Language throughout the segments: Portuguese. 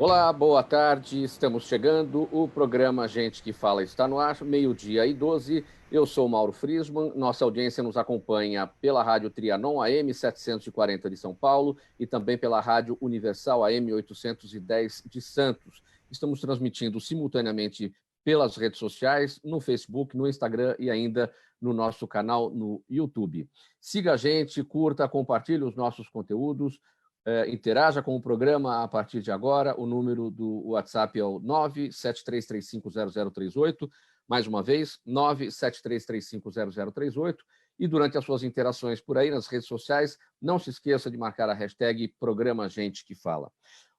Olá, boa tarde. Estamos chegando. O programa Gente que Fala está no ar, 12h12. Eu sou Mauro Friesman. Nossa audiência nos acompanha pela Rádio Trianon AM 740 de São Paulo e também pela Rádio Universal AM 810 de Santos. Estamos transmitindo simultaneamente pelas redes sociais, no Facebook, no Instagram e ainda no nosso canal no YouTube. Siga a gente, curta, compartilhe os nossos conteúdos. Interaja com o programa a partir de agora. O número do WhatsApp é o 973350038. Mais uma vez, 973350038. E durante as suas interações por aí nas redes sociais, não se esqueça de marcar a hashtag Programa Gente que Fala.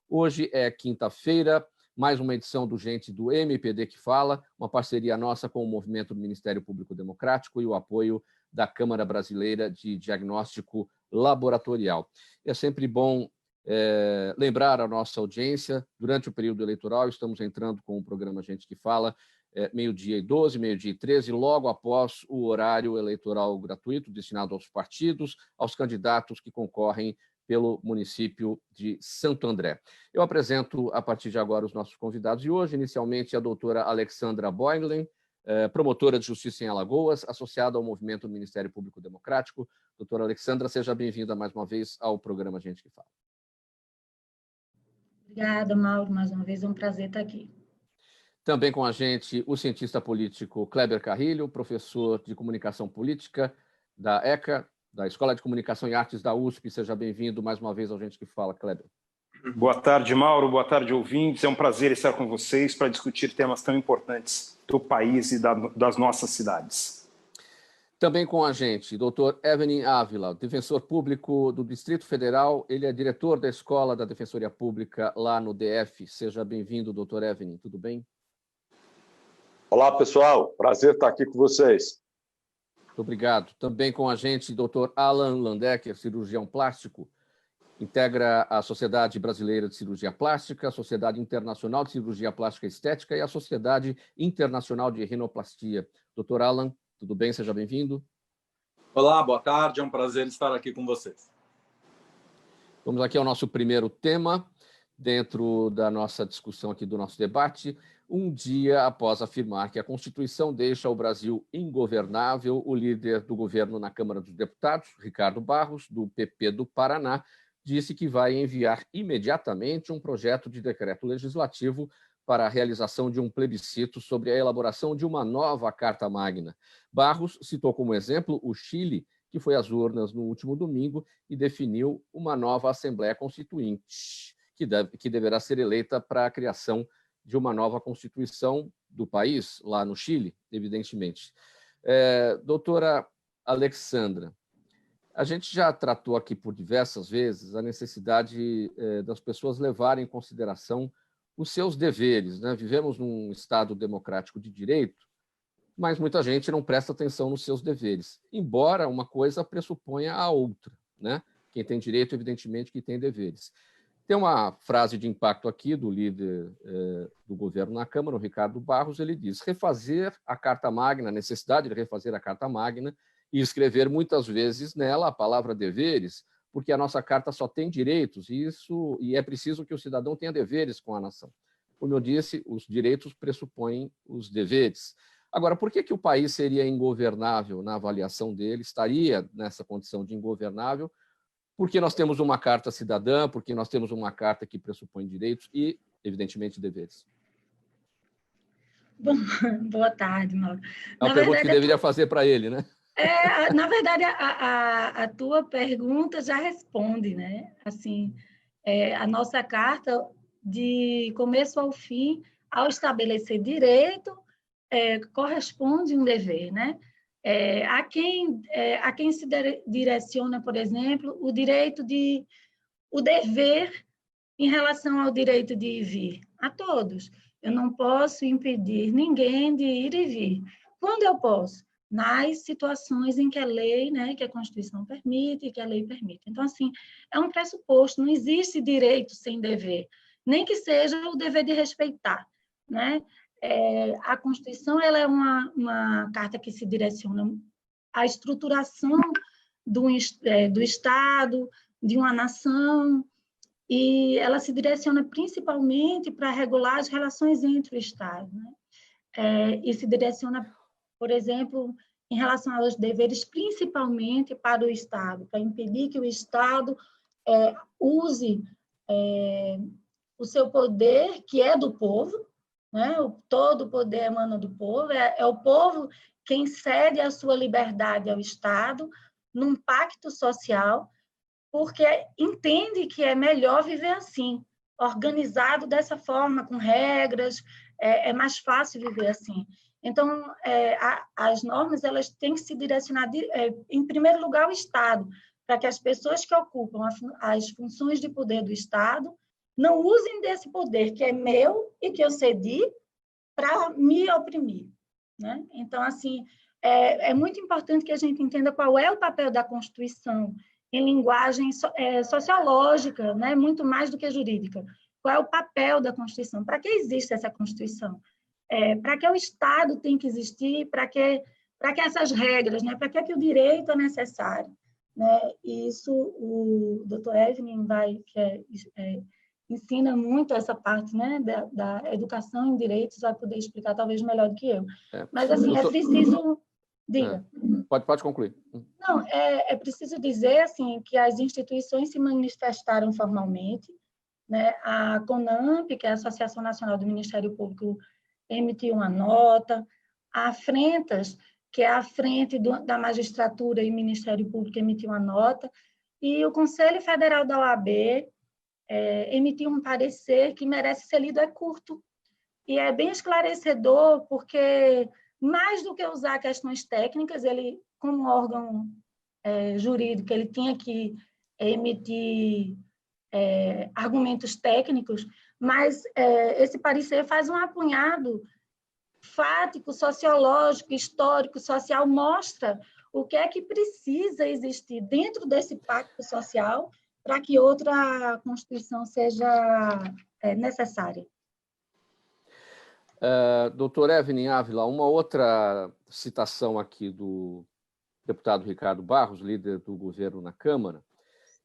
Hoje é quinta-feira, mais uma edição do Gente do MPD que Fala, uma parceria nossa com o Movimento do Ministério Público Democrático e o apoio da Câmara Brasileira de Diagnóstico Laboratorial. É sempre bom lembrar a nossa audiência, durante o período eleitoral, estamos entrando com o programa Gente que Fala, 12h12, 12h13, logo após o horário eleitoral gratuito destinado aos partidos, aos candidatos que concorrem pelo município de Santo André. Eu apresento, a partir de agora, os nossos convidados de hoje, inicialmente a doutora Alexandra Boinglen, promotora de justiça em Alagoas, associada ao Movimento do Ministério Público Democrático. Doutora Alexandra, seja bem-vinda mais uma vez ao programa Gente que Fala. Obrigada, Mauro, mais uma vez é um prazer estar aqui. Também com a gente o cientista político Kleber Carrilho, professor de comunicação política da ECA, da Escola de Comunicação e Artes da USP. Seja bem-vindo mais uma vez ao Gente que Fala, Kleber. Boa tarde, Mauro. Boa tarde, ouvintes. É um prazer estar com vocês para discutir temas tão importantes do país e das nossas cidades. Também com a gente, Dr. Evening Ávila, defensor público do Distrito Federal. Ele é diretor da Escola da Defensoria Pública lá no DF. Seja bem-vindo, Dr. Evening. Tudo bem? Olá, pessoal. Prazer estar aqui com vocês. Muito obrigado. Também com a gente, Dr. Alan Landecker, cirurgião plástico. Integra a Sociedade Brasileira de Cirurgia Plástica, a Sociedade Internacional de Cirurgia Plástica e Estética e a Sociedade Internacional de Rinoplastia. Dr. Alan, tudo bem? Seja bem-vindo. Olá, boa tarde. É um prazer estar aqui com vocês. Vamos aqui ao nosso primeiro tema, dentro da nossa discussão aqui do nosso debate. Um dia após afirmar que a Constituição deixa o Brasil ingovernável, o líder do governo na Câmara dos Deputados, Ricardo Barros, do PP do Paraná, disse que vai enviar imediatamente um projeto de decreto legislativo para a realização de um plebiscito sobre a elaboração de uma nova Carta Magna. Barros citou como exemplo o Chile, que foi às urnas no último domingo e definiu uma nova Assembleia Constituinte, que deverá ser eleita para a criação de uma nova Constituição do país, lá no Chile, evidentemente. Doutora Alexandra, a gente já tratou aqui por diversas vezes a necessidade das pessoas levarem em consideração os seus deveres, né? Vivemos num Estado democrático de direito, mas muita gente não presta atenção nos seus deveres, embora uma coisa pressuponha a outra, né? Quem tem direito, evidentemente, que tem deveres. Tem uma frase de impacto aqui do líder do governo na Câmara, o Ricardo Barros. Ele diz: refazer a Carta Magna, a necessidade de refazer a Carta Magna e escrever muitas vezes nela a palavra deveres, porque a nossa Carta só tem direitos e é preciso que o cidadão tenha deveres com a nação. Como eu disse, os direitos pressupõem os deveres. Agora, por que o país seria ingovernável na avaliação dele, estaria nessa condição de ingovernável? Porque nós temos uma Carta cidadã, porque nós temos uma Carta que pressupõe direitos e, evidentemente, deveres. Bom, boa tarde, Mauro. É uma pergunta que deveria fazer para ele, né? Na verdade, a tua pergunta já responde, né? Assim, a nossa Carta, de começo ao fim, ao estabelecer direito, corresponde um dever, né? A quem se direciona, por exemplo, o dever em relação ao direito de ir e vir? A todos. Eu não posso impedir ninguém de ir e vir. Quando eu posso? Nas situações em que a lei, né, que a Constituição permite, que a lei permite. Então, assim, é um pressuposto, não existe direito sem dever, nem que seja o dever de respeitar, né? A Constituição, ela é uma carta que se direciona à estruturação do Estado, de uma nação, e ela se direciona principalmente para regular as relações entre o Estado, né? E se direciona, por exemplo, em relação aos deveres, principalmente para o Estado, para impedir que o Estado use o seu poder, que é do povo, né? Todo o poder emana do povo, é o povo quem cede a sua liberdade ao Estado num pacto social, porque entende que é melhor viver assim, organizado dessa forma, com regras, é mais fácil viver assim. Então, as normas elas têm que se direcionar, em primeiro lugar, ao Estado, para que as pessoas que ocupam as funções de poder do Estado não usem desse poder que é meu e que eu cedi para me oprimir, né? Então, assim, é muito importante que a gente entenda qual é o papel da Constituição em linguagem sociológica, né? Muito mais do que jurídica. Qual é o papel da Constituição? Para que existe essa Constituição? Para que o Estado tem que existir? Para que essas regras? Né? Para que o direito é necessário? Né? E isso o Dr. Evelyn ensina muito essa parte, né, da educação em direitos, vai poder explicar talvez melhor do que eu. Mas, assim, é preciso... Diga. Pode concluir. Não, é preciso dizer, assim, que as instituições se manifestaram formalmente, né? A CONAMP, que é a Associação Nacional do Ministério Público, emitiu uma nota, a Frentas, que é a Frente da Magistratura e Ministério Público, emitiu uma nota, e o Conselho Federal da OAB emitiu um parecer que merece ser lido, é curto, e é bem esclarecedor, porque, mais do que usar questões técnicas, ele, como órgão jurídico, ele tinha que emitir argumentos técnicos, mas esse parecer faz um apanhado fático, sociológico, histórico, social, mostra o que é que precisa existir dentro desse pacto social para que outra Constituição seja necessária. Doutor Evelyn Ávila, uma outra citação aqui do deputado Ricardo Barros, líder do governo na Câmara,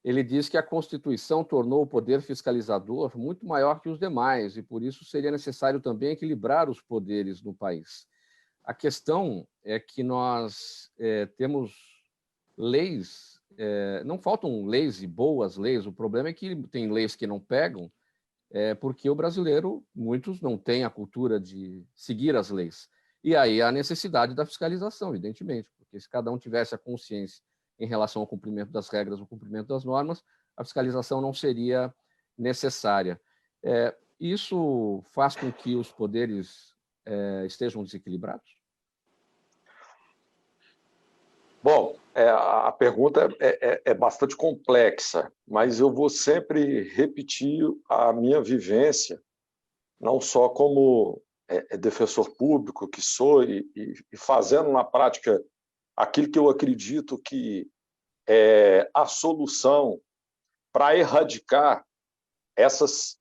ele diz que a Constituição tornou o poder fiscalizador muito maior que os demais e, por isso, seria necessário também equilibrar os poderes no país. A questão é que nós temos leis, não faltam leis e boas leis, o problema é que tem leis que não pegam, porque o brasileiro, muitos não têm a cultura de seguir as leis. E aí há a necessidade da fiscalização, evidentemente, porque se cada um tivesse a consciência em relação ao cumprimento das regras, ao cumprimento das normas, a fiscalização não seria necessária. Isso faz com que os poderes estejam desequilibrados? Bom, a pergunta é bastante complexa, mas eu vou sempre repetir a minha vivência, não só como defensor público que sou e fazendo na prática aquilo que eu acredito que é a solução para erradicar essas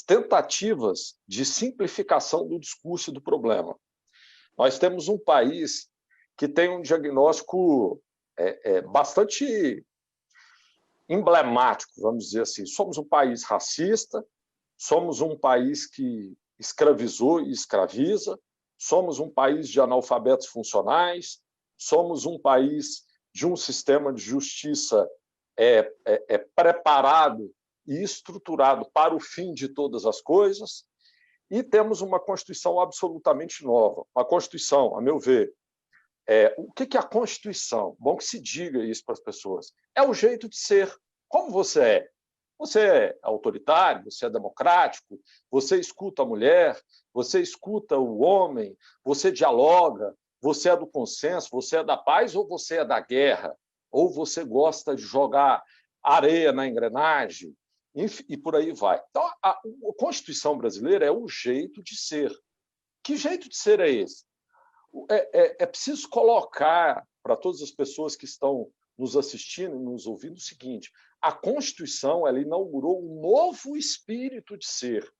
tentativas de simplificação do discurso e do problema. Nós temos um país que tem um diagnóstico bastante emblemático, vamos dizer assim. Somos um país racista, somos um país que escravizou e escraviza, somos um país de analfabetos funcionais, somos um país de um sistema de justiça preparado e estruturado para o fim de todas as coisas, e temos uma Constituição absolutamente nova. Uma Constituição, a meu ver, o que é a Constituição? Bom que se diga isso para as pessoas. É o jeito de ser. Como você é? Você é autoritário, você é democrático, você escuta a mulher, você escuta o homem, você dialoga, você é do consenso, você é da paz ou você é da guerra? Ou você gosta de jogar areia na engrenagem? Enfim, e por aí vai. Então, a Constituição brasileira é o jeito de ser. Que jeito de ser é esse? É preciso colocar para todas as pessoas que estão nos assistindo e nos ouvindo o seguinte: a Constituição ela inaugurou um novo espírito de ser.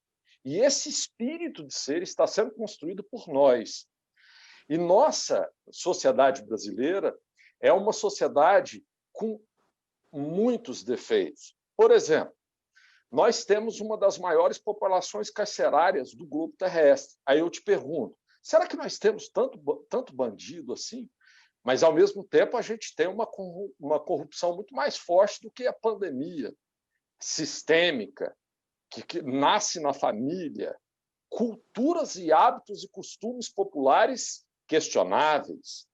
E esse espírito de ser está sendo construído por nós. E nossa sociedade brasileira é uma sociedade com muitos defeitos. Por exemplo, nós temos uma das maiores populações carcerárias do globo terrestre. Aí eu te pergunto, será que nós temos tanto bandido assim? Mas, ao mesmo tempo, a gente tem uma corrupção muito mais forte do que a pandemia sistêmica, que nasce na família, culturas e hábitos e costumes populares questionáveis.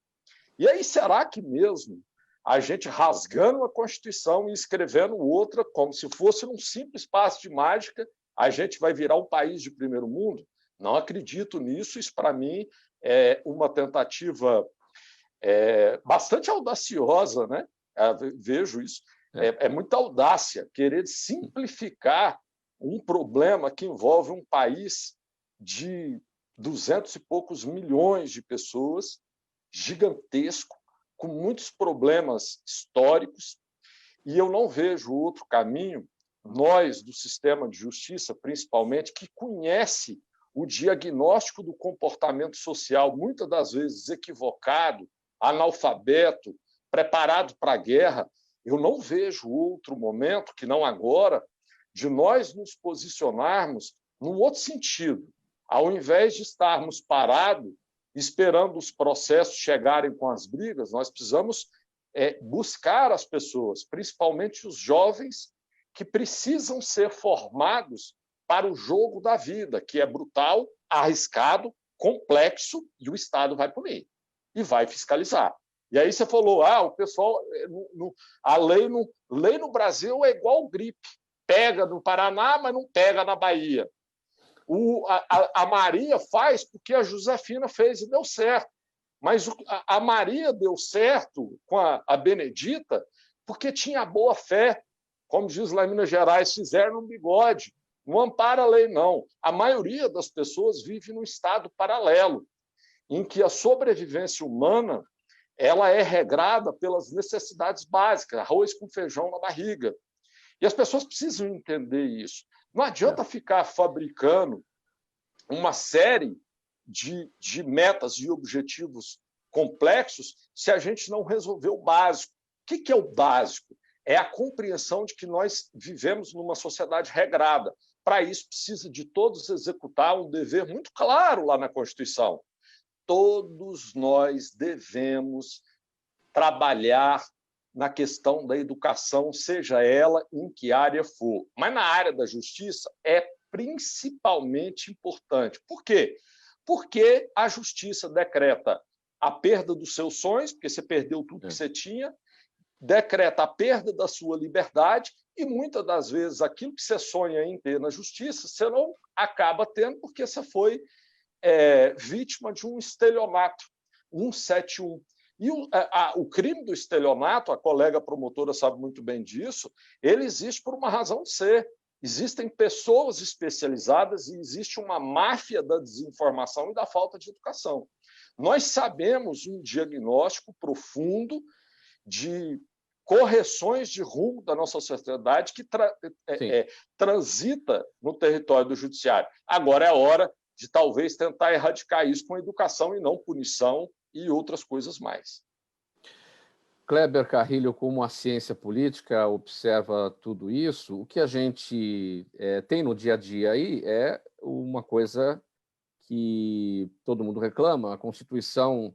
E aí, será que mesmo a gente rasgando a Constituição e escrevendo outra, como se fosse um simples passe de mágica, a gente vai virar um país de primeiro mundo? Não acredito nisso. Isso, para mim, é uma tentativa bastante audaciosa, né? Vejo isso. É muita audácia querer simplificar um problema que envolve um país de 200 e poucos milhões de pessoas, gigantesco, com muitos problemas históricos, e eu não vejo outro caminho. Nós, do sistema de justiça, principalmente, que conhece o diagnóstico do comportamento social, muitas das vezes equivocado, analfabeto, preparado para a guerra, eu não vejo outro momento, que não agora, de nós nos posicionarmos num outro sentido. Ao invés de estarmos parados, esperando os processos chegarem com as brigas, nós precisamos buscar as pessoas, principalmente os jovens, que precisam ser formados para o jogo da vida, que é brutal, arriscado, complexo, e o Estado vai punir e vai fiscalizar. E aí você falou, o pessoal, a lei no Brasil é igual gripe, pega no Paraná, mas não pega na Bahia. A Maria faz porque a Josefina fez e deu certo. Mas a Maria deu certo com a Benedita porque tinha boa fé. Como diz lá em Minas Gerais, fizeram um bigode. Não ampara a lei, não. A maioria das pessoas vive num estado paralelo, em que a sobrevivência humana ela é regrada pelas necessidades básicas, arroz com feijão na barriga. E as pessoas precisam entender isso. Não adianta ficar fabricando uma série de metas e objetivos complexos se a gente não resolver o básico. O que é o básico? É a compreensão de que nós vivemos numa sociedade regrada. Para isso, precisa de todos executar um dever muito claro lá na Constituição. Todos nós devemos trabalhar na questão da educação, seja ela em que área for. Mas na área da justiça é principalmente importante. Por quê? Porque a justiça decreta a perda dos seus sonhos, porque você perdeu tudo que você tinha, decreta a perda da sua liberdade e, muitas das vezes, aquilo que você sonha em ter na justiça, você não acaba tendo porque você foi vítima de um estelionato, 171. E o crime do estelionato, a colega promotora sabe muito bem disso, ele existe por uma razão de ser. Existem pessoas especializadas e existe uma máfia da desinformação e da falta de educação. Nós sabemos um diagnóstico profundo de correções de rumo da nossa sociedade que transita no território do judiciário. Agora é a hora de talvez tentar erradicar isso com educação e não punição e outras coisas mais. Kleber Carrilho, como a ciência política observa tudo isso, o que a gente tem no dia a dia aí é uma coisa que todo mundo reclama, a Constituição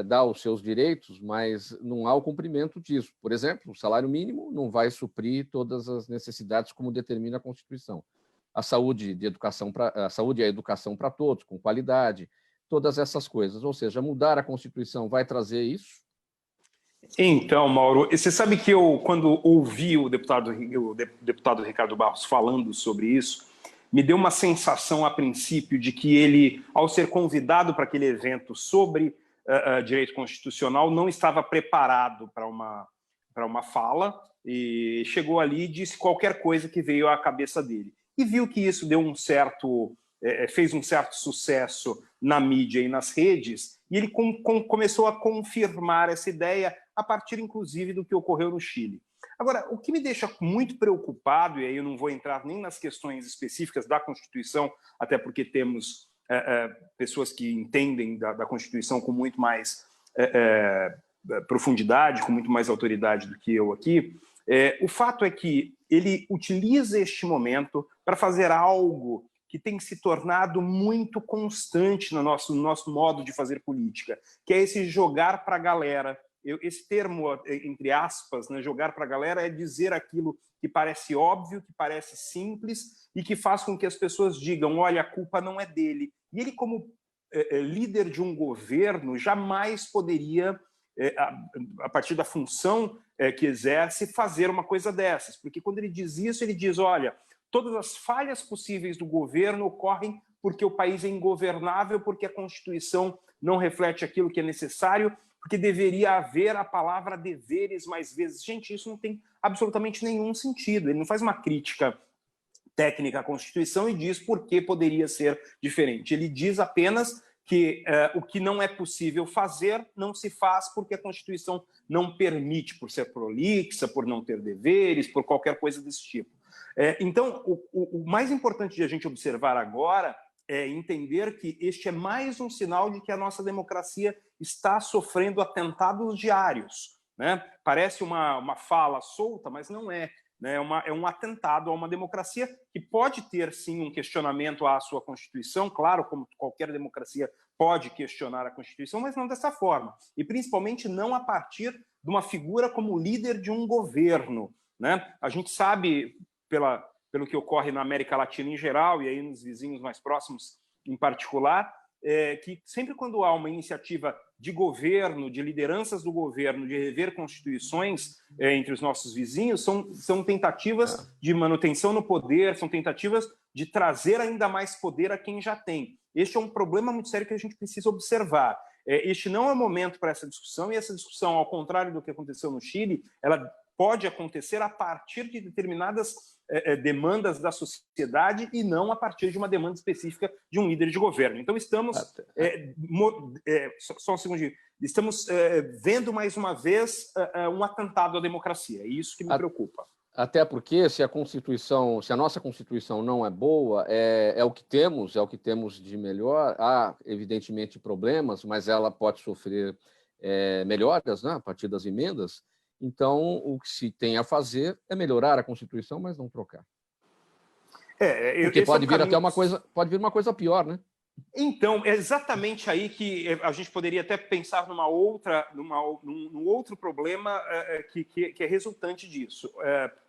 dá os seus direitos, mas não há o cumprimento disso. Por exemplo, o salário mínimo não vai suprir todas as necessidades como determina a Constituição. A saúde e a educação para todos, com qualidade, todas essas coisas. Ou seja, mudar a Constituição vai trazer isso? Então, Mauro, você sabe que eu, quando ouvi o deputado Ricardo Barros falando sobre isso, me deu uma sensação, a princípio, de que ele, ao ser convidado para aquele evento sobre direito constitucional, não estava preparado para uma fala e chegou ali e disse qualquer coisa que veio à cabeça dele. E viu que isso deu fez um certo sucesso na mídia e nas redes, e ele começou a confirmar essa ideia a partir, inclusive, do que ocorreu no Chile. Agora, o que me deixa muito preocupado, e aí eu não vou entrar nem nas questões específicas da Constituição, até porque temos pessoas que entendem da Constituição com muito mais profundidade, com muito mais autoridade do que eu aqui, O fato é que ele utiliza este momento para fazer algo que tem se tornado muito constante no nosso modo de fazer política, que é esse jogar para a galera. Esse termo, entre aspas, né, jogar para a galera, é dizer aquilo que parece óbvio, que parece simples e que faz com que as pessoas digam, olha, a culpa não é dele. E ele, como líder de um governo, jamais poderia, a partir da função que exerce, fazer uma coisa dessas. Porque quando ele diz isso, ele diz, olha, todas as falhas possíveis do governo ocorrem porque o país é ingovernável, porque a Constituição não reflete aquilo que é necessário, porque deveria haver a palavra deveres mais vezes. Gente, isso não tem absolutamente nenhum sentido. Ele não faz uma crítica técnica à Constituição e diz por que poderia ser diferente. Ele diz apenas que o que não é possível fazer não se faz porque a Constituição não permite, por ser prolixa, por não ter deveres, por qualquer coisa desse tipo. Então, o mais importante de a gente observar agora é entender que este é mais um sinal de que a nossa democracia está sofrendo atentados diários, né? Parece uma fala solta, mas não é. Né? É um atentado a uma democracia que pode ter, sim, um questionamento à sua Constituição, claro, como qualquer democracia pode questionar a Constituição, mas não dessa forma. E, principalmente, não a partir de uma figura como líder de um governo. Né? A gente sabe, pelo que ocorre na América Latina em geral, e aí nos vizinhos mais próximos em particular, que sempre quando há uma iniciativa de governo, de lideranças do governo, de rever constituições entre os nossos vizinhos, são tentativas de manutenção no poder, são tentativas de trazer ainda mais poder a quem já tem. Este é um problema muito sério que a gente precisa observar. Este não é o momento para essa discussão, e essa discussão, ao contrário do que aconteceu no Chile, ela pode acontecer a partir de determinadas demandas da sociedade e não a partir de uma demanda específica de um líder de governo. Então, estamos... só um segundinho. Estamos vendo, mais uma vez, um atentado à democracia. É isso que me preocupa. Até porque, se a nossa Constituição não é boa, é o que temos de melhor. Há, evidentemente, problemas, mas ela pode sofrer melhoras, né, a partir das emendas. Então, o que se tem a fazer é melhorar a Constituição, mas não trocar. Porque pode vir até pode vir uma coisa pior, né? Então, é exatamente aí que a gente poderia até pensar num outro problema que é resultante disso.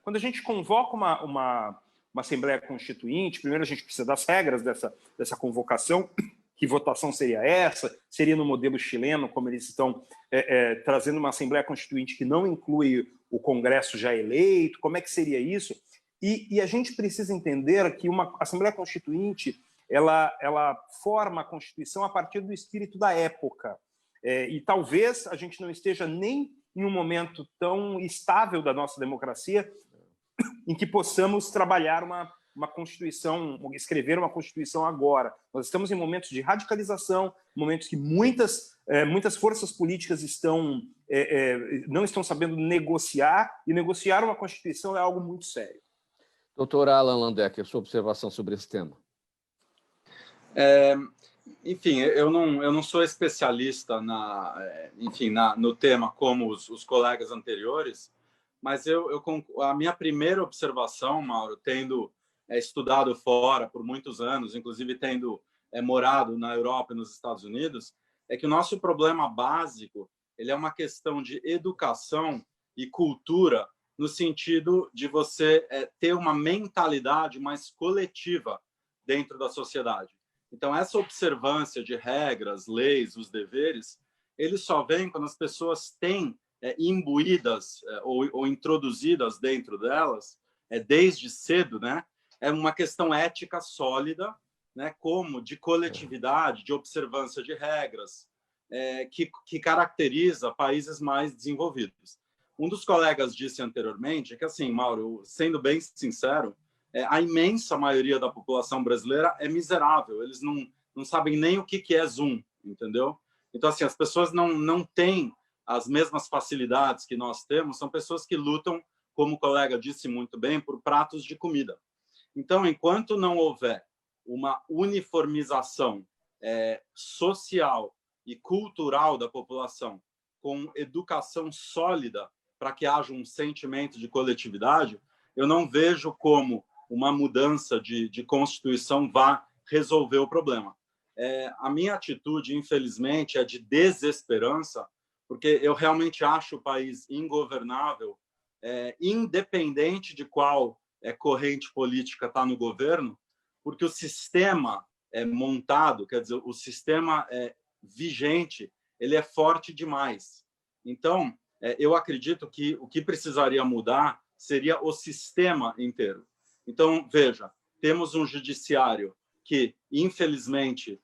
Quando a gente convoca uma Assembleia Constituinte, primeiro a gente precisa das regras dessa convocação. Que votação seria essa? Seria no modelo chileno, como eles estão trazendo uma Assembleia Constituinte que não inclui o Congresso já eleito? Como é que seria isso? E a gente precisa entender que uma Assembleia Constituinte ela forma a Constituição a partir do espírito da época. E talvez a gente não esteja nem em um momento tão estável da nossa democracia em que possamos trabalhar uma Constituição, escrever uma Constituição agora. Nós estamos em momentos de radicalização, momentos que muitas forças políticas não estão sabendo negociar, e negociar uma Constituição é algo muito sério. Doutor Alan Landecker, sua observação sobre esse tema. Enfim, eu não sou especialista no tema como os colegas anteriores, mas a minha primeira observação, Mauro, tendo estudado fora por muitos anos, inclusive tendo morado na Europa e nos Estados Unidos, é que o nosso problema básico ele é uma questão de educação e cultura, no sentido de você ter uma mentalidade mais coletiva dentro da sociedade. Então, essa observância de regras, leis, os deveres, eles só vêm quando as pessoas têm imbuídas ou introduzidas dentro delas, desde cedo, né? É uma questão ética sólida, né? Como de coletividade, de observância de regras, que caracteriza países mais desenvolvidos. Um dos colegas disse anteriormente que, assim, Mauro, sendo bem sincero, a imensa maioria da população brasileira é miserável. Eles não sabem nem o que é Zoom, entendeu? Então, assim, as pessoas não têm as mesmas facilidades que nós temos. São pessoas que lutam, como o colega disse muito bem, por pratos de comida. Então, enquanto não houver uma uniformização social e cultural da população com educação sólida para que haja um sentimento de coletividade, eu não vejo como uma mudança de Constituição vá resolver o problema. A minha atitude, infelizmente, é de desesperança, porque eu realmente acho o país ingovernável, independente de qual corrente política está no governo, porque o sistema montado, quer dizer, o sistema vigente, ele é forte demais. Então, eu acredito que o que precisaria mudar seria o sistema inteiro. Então, veja, temos um judiciário que, infelizmente,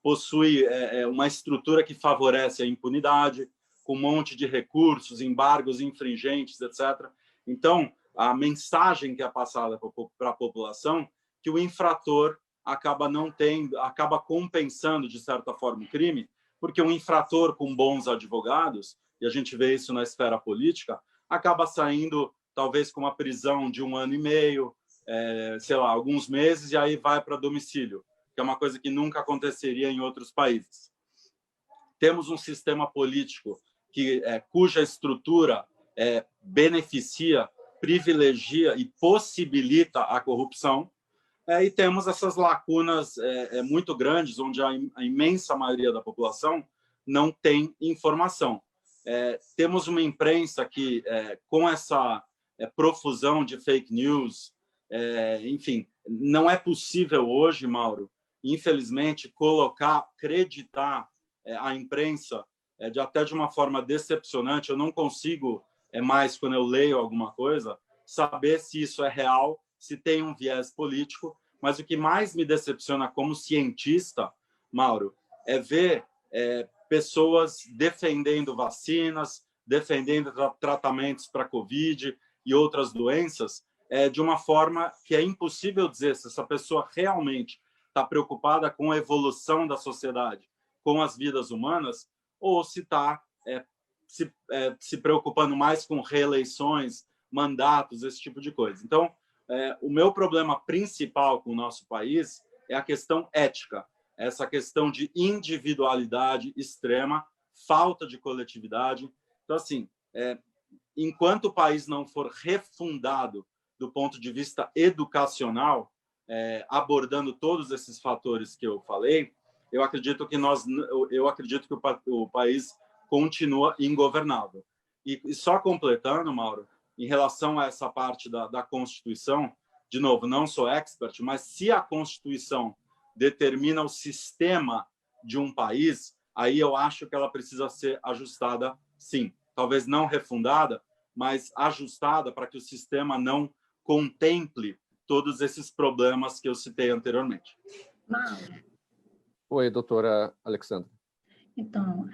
possui uma estrutura que favorece a impunidade, com um monte de recursos, embargos infringentes, etc. Então, a mensagem que é passada para a população que o infrator acaba compensando, de certa forma, o crime, porque um infrator com bons advogados, e a gente vê isso na esfera política, acaba saindo, talvez, com uma prisão de 1 ano e meio, sei lá, alguns meses, e aí vai para domicílio, que é uma coisa que nunca aconteceria em outros países. Temos um sistema político cuja estrutura beneficia, privilegia e possibilita a corrupção, e temos essas lacunas muito grandes, onde a imensa maioria da população não tem informação. Temos uma imprensa que, com essa profusão de fake news, enfim, não é possível hoje, Mauro, infelizmente, acreditar a imprensa até de uma forma decepcionante. Eu não consigo mais, quando eu leio alguma coisa, saber se isso é real, se tem um viés político, mas o que mais me decepciona como cientista, Mauro, é ver pessoas defendendo vacinas, defendendo tratamentos para Covid e outras doenças, de uma forma que é impossível dizer se essa pessoa realmente está preocupada com a evolução da sociedade, com as vidas humanas, ou se está se preocupando mais com reeleições, mandatos, esse tipo de coisa. Então, o meu problema principal com o nosso país é a questão ética, essa questão de individualidade extrema, falta de coletividade. Então, assim, enquanto o país não for refundado do ponto de vista educacional, abordando todos esses fatores que eu falei, eu acredito que o país continua ingovernável. E só completando, Mauro, em relação a essa parte da Constituição, de novo, não sou expert, mas se a Constituição determina o sistema de um país, aí eu acho que ela precisa ser ajustada, sim. Talvez não refundada, mas ajustada para que o sistema não contemple todos esses problemas que eu citei anteriormente. Mauro. Oi, doutora Alexandra. Então,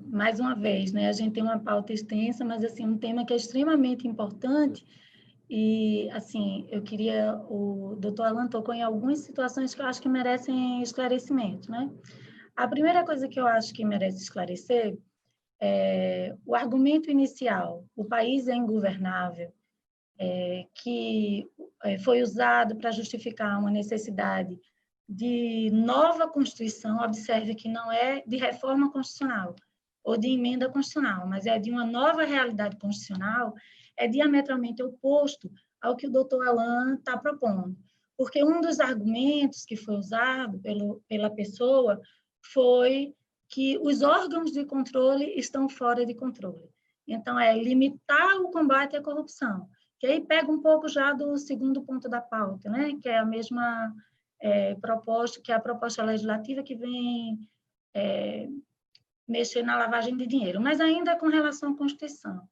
mais uma vez, né, a gente tem uma pauta extensa, mas assim, um tema que é extremamente importante e, assim, o doutor Alan tocou em algumas situações que eu acho que merecem esclarecimento, né? A primeira coisa que eu acho que merece esclarecer é o argumento inicial, o país é ingovernável, que foi usado para justificar uma necessidade de nova Constituição. Observe que não é de reforma constitucional ou de emenda constitucional, mas é de uma nova realidade constitucional, é diametralmente oposto ao que o doutor Alan está propondo. Porque um dos argumentos que foi usado pela pessoa foi que os órgãos de controle estão fora de controle. Então, limitar o combate à corrupção, que aí pega um pouco já do segundo ponto da pauta, né? Que é a mesma proposta, que é a proposta legislativa que vem mexer na lavagem de dinheiro, mas ainda com relação à Constituição.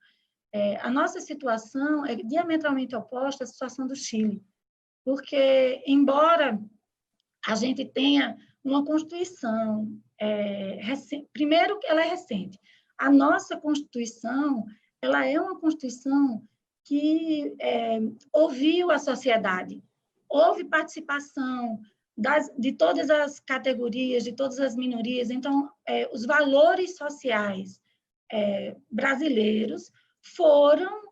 A nossa situação é diametralmente oposta à situação do Chile, porque, embora a gente tenha uma Constituição recente, primeiro, ela é recente. A nossa Constituição, ela é uma Constituição que ouviu a sociedade, houve participação de todas as categorias, de todas as minorias. Então, os valores sociais brasileiros foram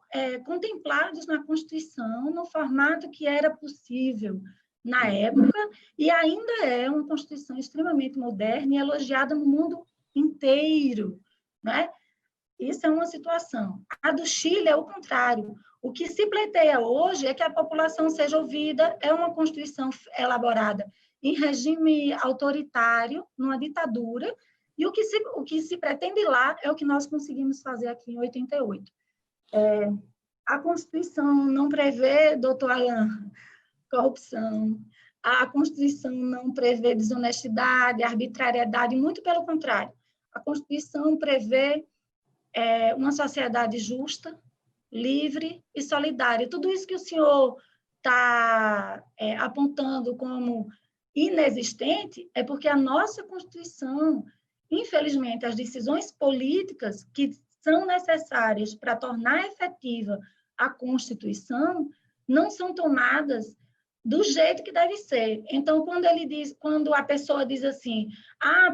contemplados na Constituição no formato que era possível na época, e ainda é uma Constituição extremamente moderna e elogiada no mundo inteiro, né? Isso é uma situação. A do Chile é o contrário. O que se pleiteia hoje é que a população seja ouvida, é uma Constituição elaborada em regime autoritário, numa ditadura, e o que se pretende lá é o que nós conseguimos fazer aqui em 88. A Constituição não prevê, doutor Alan, corrupção, a Constituição não prevê desonestidade, arbitrariedade, muito pelo contrário. A Constituição prevê uma sociedade justa, livre e solidária. Tudo isso que o senhor está apontando como inexistente é porque a nossa Constituição, infelizmente, as decisões políticas que são necessárias para tornar efetiva a Constituição não são tomadas do jeito que deve ser. Então, quando a pessoa diz assim,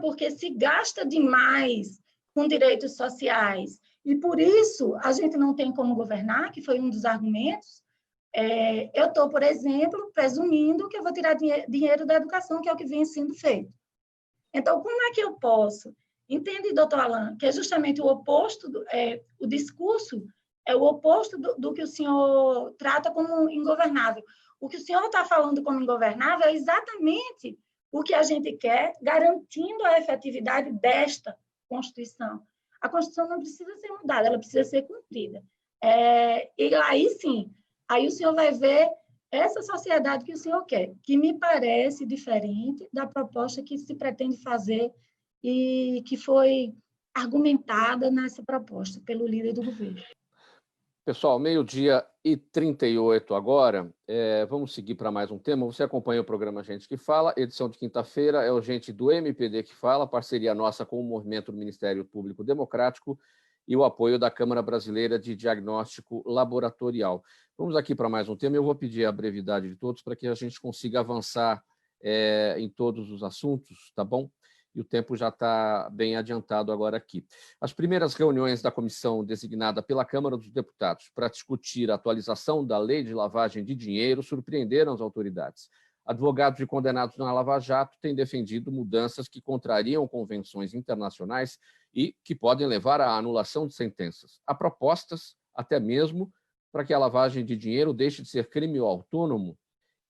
porque se gasta demais com direitos sociais e por isso a gente não tem como governar, que foi um dos argumentos, eu estou, por exemplo, presumindo que eu vou tirar dinheiro da educação, que é o que vem sendo feito. Então, como é que eu posso? Entende, doutor Alan, que é justamente o oposto, o discurso é o oposto do que o senhor trata como ingovernável. O que o senhor está falando como ingovernável é exatamente o que a gente quer, garantindo a efetividade desta Constituição. A Constituição não precisa ser mudada, ela precisa ser cumprida. E aí sim, aí o senhor vai ver essa sociedade que o senhor quer, que me parece diferente da proposta que se pretende fazer e que foi argumentada nessa proposta pelo líder do governo. Pessoal, 12h38 agora. Vamos seguir para mais um tema. Você acompanha o programa Gente que Fala, edição de quinta-feira, é o Gente do MPD que Fala, parceria nossa com o Movimento do Ministério Público Democrático e o apoio da Câmara Brasileira de Diagnóstico Laboratorial. Vamos aqui para mais um tema. Eu vou pedir a brevidade de todos para que a gente consiga avançar em todos os assuntos, tá bom? E o tempo já está bem adiantado agora aqui. As primeiras reuniões da comissão designada pela Câmara dos Deputados para discutir a atualização da lei de lavagem de dinheiro surpreenderam as autoridades. Advogados de condenados na Lava Jato têm defendido mudanças que contrariam convenções internacionais e que podem levar à anulação de sentenças. Há propostas, até mesmo, para que a lavagem de dinheiro deixe de ser crime autônomo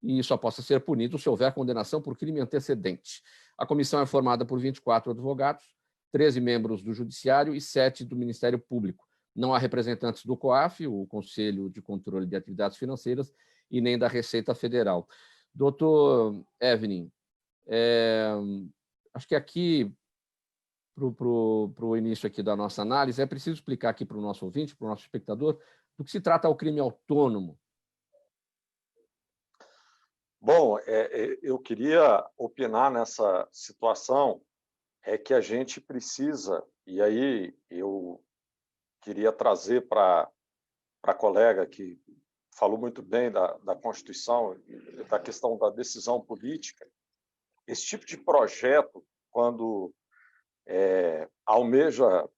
e só possa ser punido se houver condenação por crime antecedente. A comissão é formada por 24 advogados, 13 membros do Judiciário e 7 do Ministério Público. Não há representantes do COAF, o Conselho de Controle de Atividades Financeiras, e nem da Receita Federal. Doutor Evelyn, acho que aqui, para o início aqui da nossa análise, é preciso explicar aqui para o nosso ouvinte, para o nosso espectador, do que se trata o crime autônomo. Bom, eu queria opinar nessa situação, que a gente precisa, e aí eu queria trazer para a colega que falou muito bem da Constituição, da questão da decisão política, esse tipo de projeto, quando almeja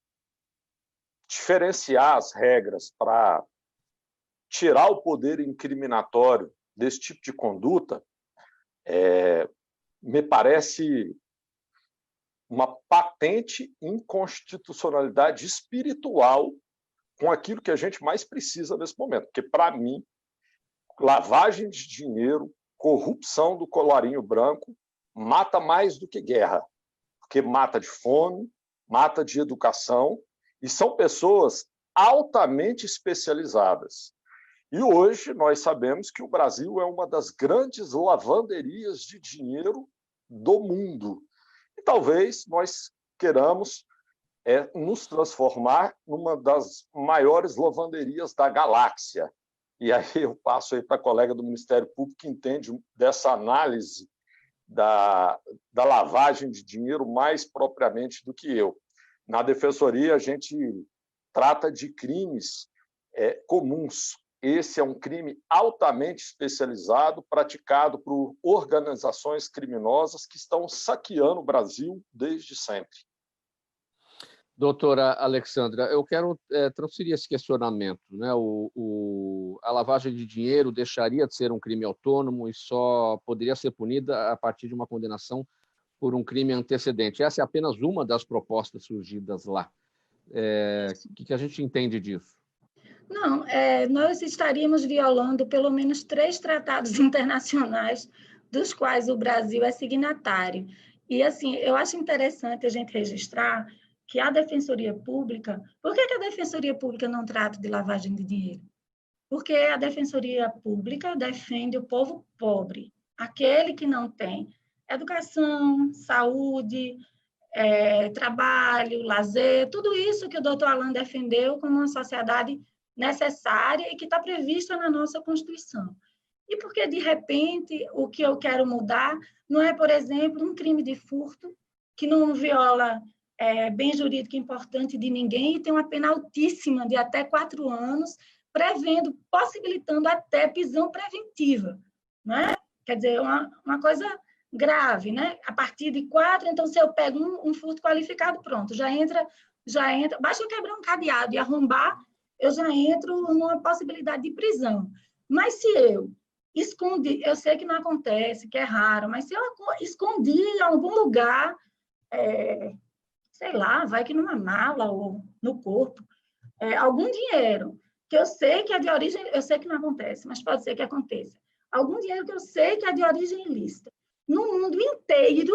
diferenciar as regras para tirar o poder incriminatório desse tipo de conduta, me parece uma patente inconstitucionalidade espiritual com aquilo que a gente mais precisa nesse momento. Porque, para mim, lavagem de dinheiro, corrupção do colarinho branco, mata mais do que guerra. Porque mata de fome, mata de educação, e são pessoas altamente especializadas. E hoje nós sabemos que o Brasil é uma das grandes lavanderias de dinheiro do mundo. E talvez nós queiramos nos transformar numa das maiores lavanderias da galáxia. E aí eu passo aí para a colega do Ministério Público que entende dessa análise da lavagem de dinheiro mais propriamente do que eu. Na Defensoria, a gente trata de crimes comuns. Esse é um crime altamente especializado, praticado por organizações criminosas que estão saqueando o Brasil desde sempre. Doutora Alexandra, eu quero transferir esse questionamento, né? A lavagem de dinheiro deixaria de ser um crime autônomo e só poderia ser punida a partir de uma condenação por um crime antecedente. Essa é apenas uma das propostas surgidas lá. O que a gente entende disso? Não, nós estaríamos violando pelo menos 3 tratados internacionais dos quais o Brasil é signatário. E, assim, eu acho interessante a gente registrar que a Defensoria Pública... Por que a Defensoria Pública não trata de lavagem de dinheiro? Porque a Defensoria Pública defende o povo pobre, aquele que não tem educação, saúde, trabalho, lazer, tudo isso que o doutor Alan defendeu como uma sociedade necessária e que está prevista na nossa Constituição. E porque, de repente, o que eu quero mudar não é, por exemplo, um crime de furto, que não viola bem jurídico importante de ninguém e tem uma pena altíssima de até 4 anos, prevendo, possibilitando até prisão preventiva, né? Quer dizer, uma coisa grave, né? A partir de 4, então, se eu pego um furto qualificado, pronto, já entra, basta eu quebrar um cadeado e arrombar, eu já entro numa possibilidade de prisão. Mas se eu escondi, eu sei que não acontece, que é raro, mas se eu escondi em algum lugar, sei lá, vai que numa mala ou no corpo, algum dinheiro, que eu sei que é de origem, eu sei que não acontece, mas pode ser que aconteça. Algum dinheiro que eu sei que é de origem ilícita. No mundo inteiro,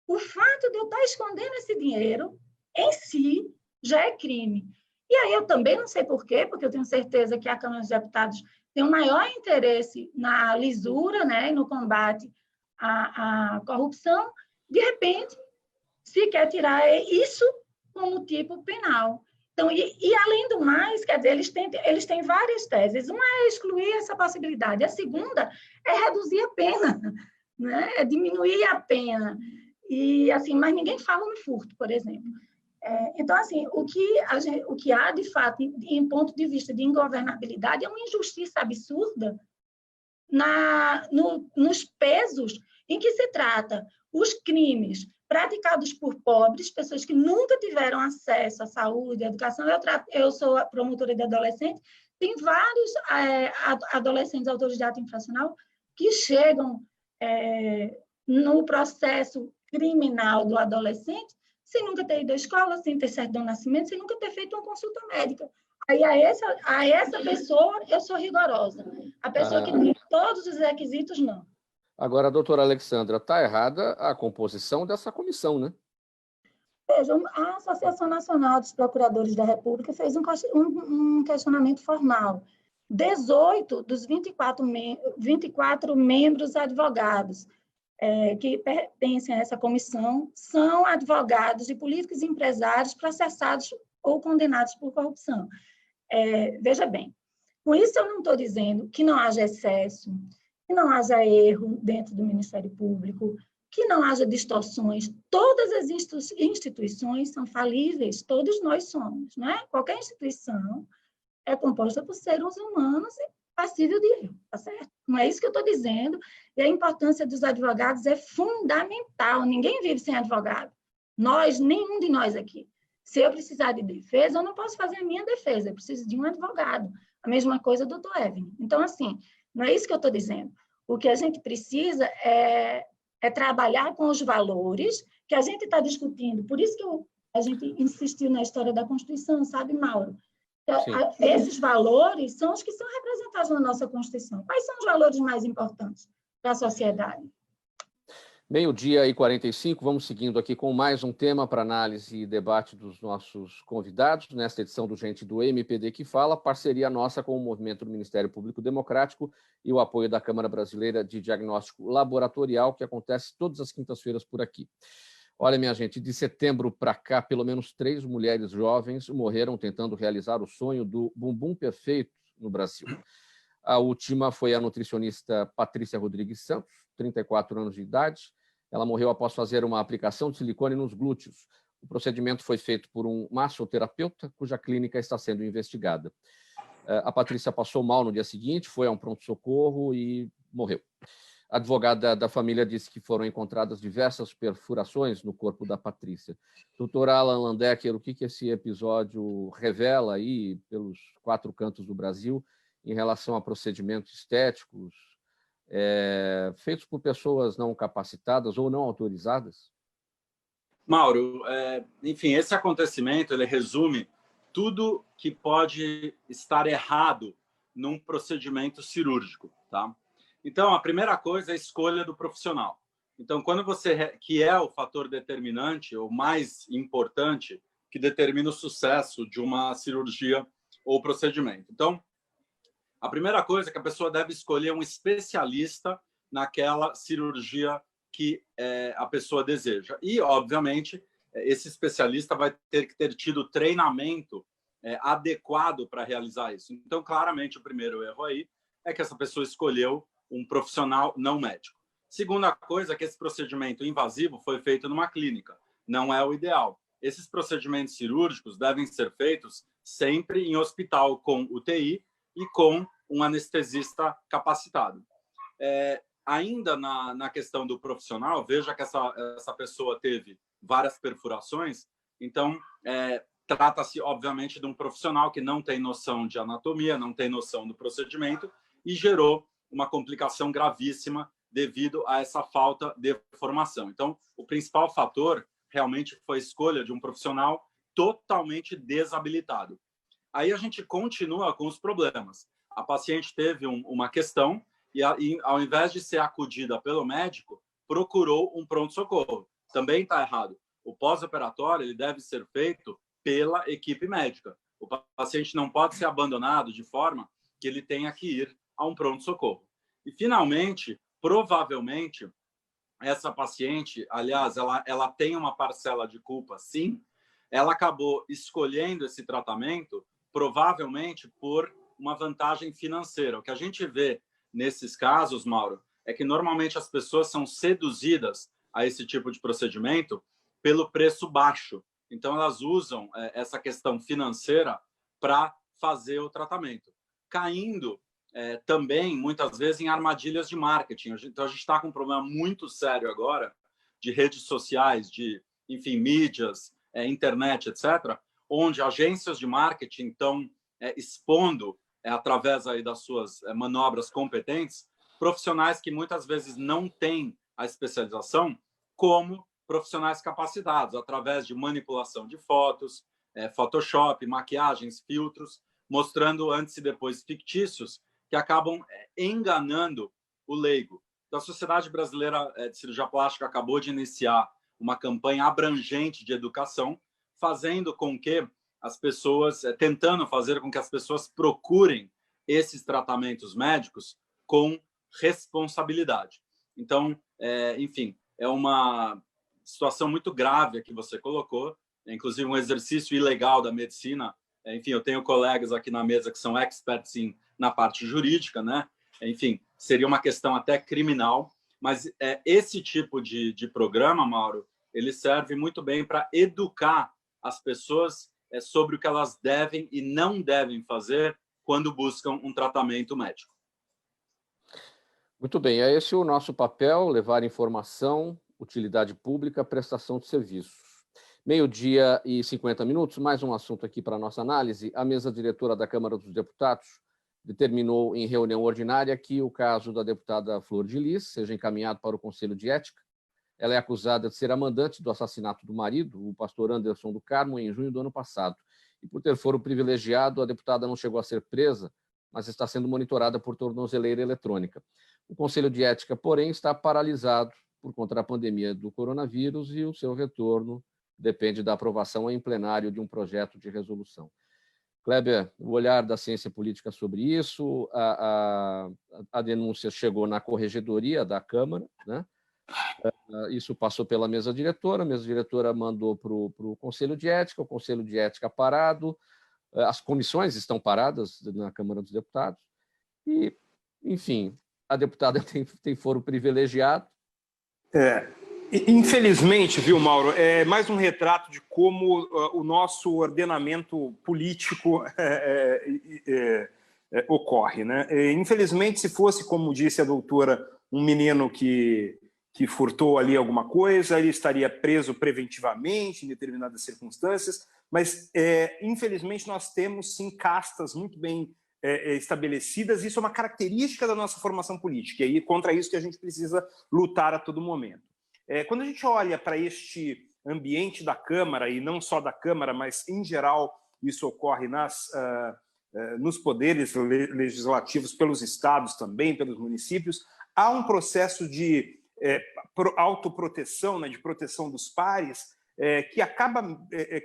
o fato de eu estar escondendo esse dinheiro, em si, já é crime. E aí eu também não sei por quê, porque eu tenho certeza que a Câmara dos Deputados tem um maior interesse na lisura, né, no combate à corrupção, de repente, se quer tirar isso como tipo penal. Então, e além do mais, quer dizer, eles têm várias teses. Uma é excluir essa possibilidade, a segunda é reduzir a pena, né? É diminuir a pena. E, assim, mas ninguém fala no furto, por exemplo. Então, assim, o que há, de fato, em ponto de vista de ingovernabilidade, é uma injustiça absurda nos pesos em que se trata os crimes praticados por pobres, pessoas que nunca tiveram acesso à saúde, à educação. Eu sou a promotora de adolescentes, tem vários adolescentes autores de ato infracional que chegam no processo criminal do adolescente sem nunca ter ido à escola, sem ter certidão de nascimento, sem nunca ter feito uma consulta médica. Aí, a essa pessoa, eu sou rigorosa. A pessoa que tem todos os requisitos, não. Agora, doutora Alexandra, está errada a composição dessa comissão, né? Veja, a Associação Nacional dos Procuradores da República fez um questionamento formal. 18 dos 24 membros advogados que pertencem a essa comissão são advogados de políticos e empresários processados ou condenados por corrupção. Veja bem, com isso eu não estou dizendo que não haja excesso, que não haja erro dentro do Ministério Público, que não haja distorções. Todas as instituições são falíveis, todos nós somos, não é? Qualquer instituição é composta por seres humanos e passível de erro, tá certo? Não é isso que eu estou dizendo. E a importância dos advogados é fundamental. Ninguém vive sem advogado. Nenhum de nós aqui. Se eu precisar de defesa, eu não posso fazer a minha defesa, eu preciso de um advogado. A mesma coisa do Dr. Evelyn. Então, assim, não é isso que eu estou dizendo. O que a gente precisa é trabalhar com os valores que a gente está discutindo. Por isso que a gente insistiu na história da Constituição, sabe, Mauro? Esses valores são os que são representados na nossa Constituição. Quais são os valores mais importantes para a sociedade? 12h45, vamos seguindo aqui com mais um tema para análise e debate dos nossos convidados, nesta edição do Gente do MPD que Fala, parceria nossa com o Movimento do Ministério Público Democrático e o apoio da Câmara Brasileira de Diagnóstico Laboratorial, que acontece todas as quintas-feiras por aqui. Olha, minha gente, de setembro para cá, pelo menos 3 mulheres jovens morreram tentando realizar o sonho do bumbum perfeito no Brasil. A última foi a nutricionista Patrícia Rodrigues Santos, 34 anos de idade. Ela morreu após fazer uma aplicação de silicone nos glúteos. O procedimento foi feito por um massoterapeuta, cuja clínica está sendo investigada. A Patrícia passou mal no dia seguinte, foi a um pronto-socorro e morreu. A advogada da família disse que foram encontradas diversas perfurações no corpo da Patrícia. Doutor Alan Landecker, o que esse episódio revela aí pelos 4 cantos do Brasil em relação a procedimentos estéticos feitos por pessoas não capacitadas ou não autorizadas? Mauro, enfim, esse acontecimento ele resume tudo que pode estar errado num procedimento cirúrgico, tá? Então, a primeira coisa é a escolha do profissional. Então, quando que é o fator determinante, ou mais importante, que determina o sucesso de uma cirurgia ou procedimento. Então, a primeira coisa é que a pessoa deve escolher um especialista naquela cirurgia que a pessoa deseja. E, obviamente, esse especialista vai ter que ter tido treinamento adequado para realizar isso. Então, claramente, o primeiro erro aí é que essa pessoa escolheu um profissional não médico. Segunda coisa é que esse procedimento invasivo foi feito numa clínica. Não é o ideal. Esses procedimentos cirúrgicos devem ser feitos sempre em hospital com UTI e com um anestesista capacitado. Ainda na questão do profissional, veja que essa pessoa teve várias perfurações, então trata-se, obviamente, de um profissional que não tem noção de anatomia, não tem noção do procedimento e gerou uma complicação gravíssima devido a essa falta de formação. Então, o principal fator realmente foi a escolha de um profissional totalmente desabilitado. Aí a gente continua com os problemas. A paciente teve uma questão e, ao invés de ser acudida pelo médico, procurou um pronto-socorro. Também está errado. O pós-operatório ele deve ser feito pela equipe médica. O paciente não pode ser abandonado de forma que ele tenha que ir a um pronto-socorro. E, finalmente, provavelmente, essa paciente, aliás, ela tem uma parcela de culpa, sim, ela acabou escolhendo esse tratamento, provavelmente por uma vantagem financeira. O que a gente vê nesses casos, Mauro, é que normalmente as pessoas são seduzidas a esse tipo de procedimento pelo preço baixo. Então, elas usam essa questão financeira para fazer o tratamento, caindo também, muitas vezes, em armadilhas de marketing. Então, a gente está com um problema muito sério agora de redes sociais, de, enfim, mídias, internet, etc., onde agências de marketing estão expondo, através aí das suas manobras competentes, profissionais que muitas vezes não têm a especialização como profissionais capacitados, através de manipulação de fotos, Photoshop, maquiagens, filtros, mostrando antes e depois fictícios que acabam enganando o leigo. Então, a Sociedade Brasileira de Cirurgia Plástica acabou de iniciar uma campanha abrangente de educação, fazendo com que as pessoas, tentando fazer com que as pessoas procurem esses tratamentos médicos com responsabilidade. Então, enfim, é uma situação muito grave a que você colocou, inclusive um exercício ilegal da medicina. Enfim, eu tenho colegas aqui na mesa que são experts na parte jurídica, né? Enfim, seria uma questão até criminal, mas esse tipo de programa, Mauro, ele serve muito bem para educar as pessoas sobre o que elas devem e não devem fazer quando buscam um tratamento médico. Muito bem, é esse o nosso papel, levar informação, utilidade pública, prestação de serviços. 12h50, mais um assunto aqui para a nossa análise. A mesa diretora da Câmara dos Deputados determinou em reunião ordinária que o caso da deputada Flor de Lis seja encaminhado para o Conselho de Ética. Ela é acusada de ser a mandante do assassinato do marido, o pastor Anderson do Carmo, em junho do ano passado. E por ter foro privilegiado, a deputada não chegou a ser presa, mas está sendo monitorada por tornozeleira eletrônica. O Conselho de Ética, porém, está paralisado por conta da pandemia do coronavírus e o seu retorno depende da aprovação em plenário de um projeto de resolução. Kleber, o olhar da ciência política sobre isso, a denúncia chegou na corregedoria da Câmara, né? Isso passou pela mesa diretora, a mesa diretora mandou para o Conselho de Ética, o Conselho de Ética parado, as comissões estão paradas na Câmara dos Deputados, e, enfim, a deputada tem foro privilegiado. Infelizmente, viu, Mauro, é mais um retrato de como o nosso ordenamento político ocorre, né? Infelizmente, se fosse, como disse a doutora, um menino que furtou ali alguma coisa, ele estaria preso preventivamente em determinadas circunstâncias, mas, infelizmente, nós temos, sim, castas muito bem estabelecidas, isso é uma característica da nossa formação política, e contra isso que a gente precisa lutar a todo momento. Quando a gente olha para este ambiente da Câmara, e não só da Câmara, mas, em geral, isso ocorre nos poderes legislativos, pelos estados também, pelos municípios, há um processo de autoproteção, né, de proteção dos pares, que acaba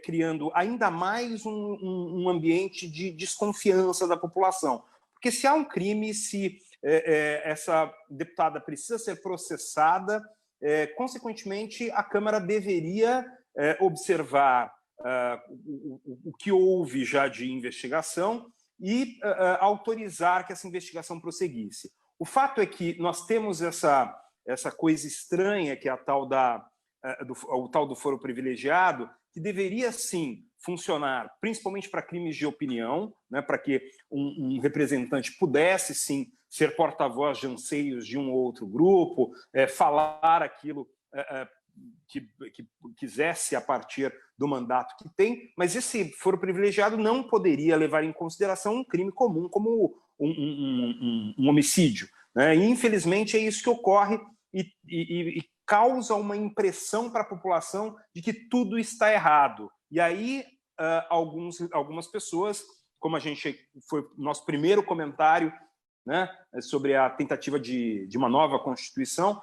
criando ainda mais um ambiente de desconfiança da população. Porque se há um crime, se essa deputada precisa ser processada, consequentemente, a Câmara deveria observar o que houve já de investigação e autorizar que essa investigação prosseguisse. O fato é que nós temos essa coisa estranha, que é a o tal do foro privilegiado, que deveria, sim, funcionar principalmente para crimes de opinião, né, para que um representante pudesse, sim, ser porta-voz de anseios de um ou outro grupo, falar aquilo que quisesse a partir do mandato que tem, mas esse foro privilegiado não poderia levar em consideração um crime comum como um homicídio, né? E, infelizmente, é isso que ocorre e causa uma impressão para a população de que tudo está errado. E aí, algumas pessoas, como foi o nosso primeiro comentário, né, sobre a tentativa de uma nova Constituição,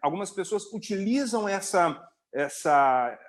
algumas pessoas utilizam essa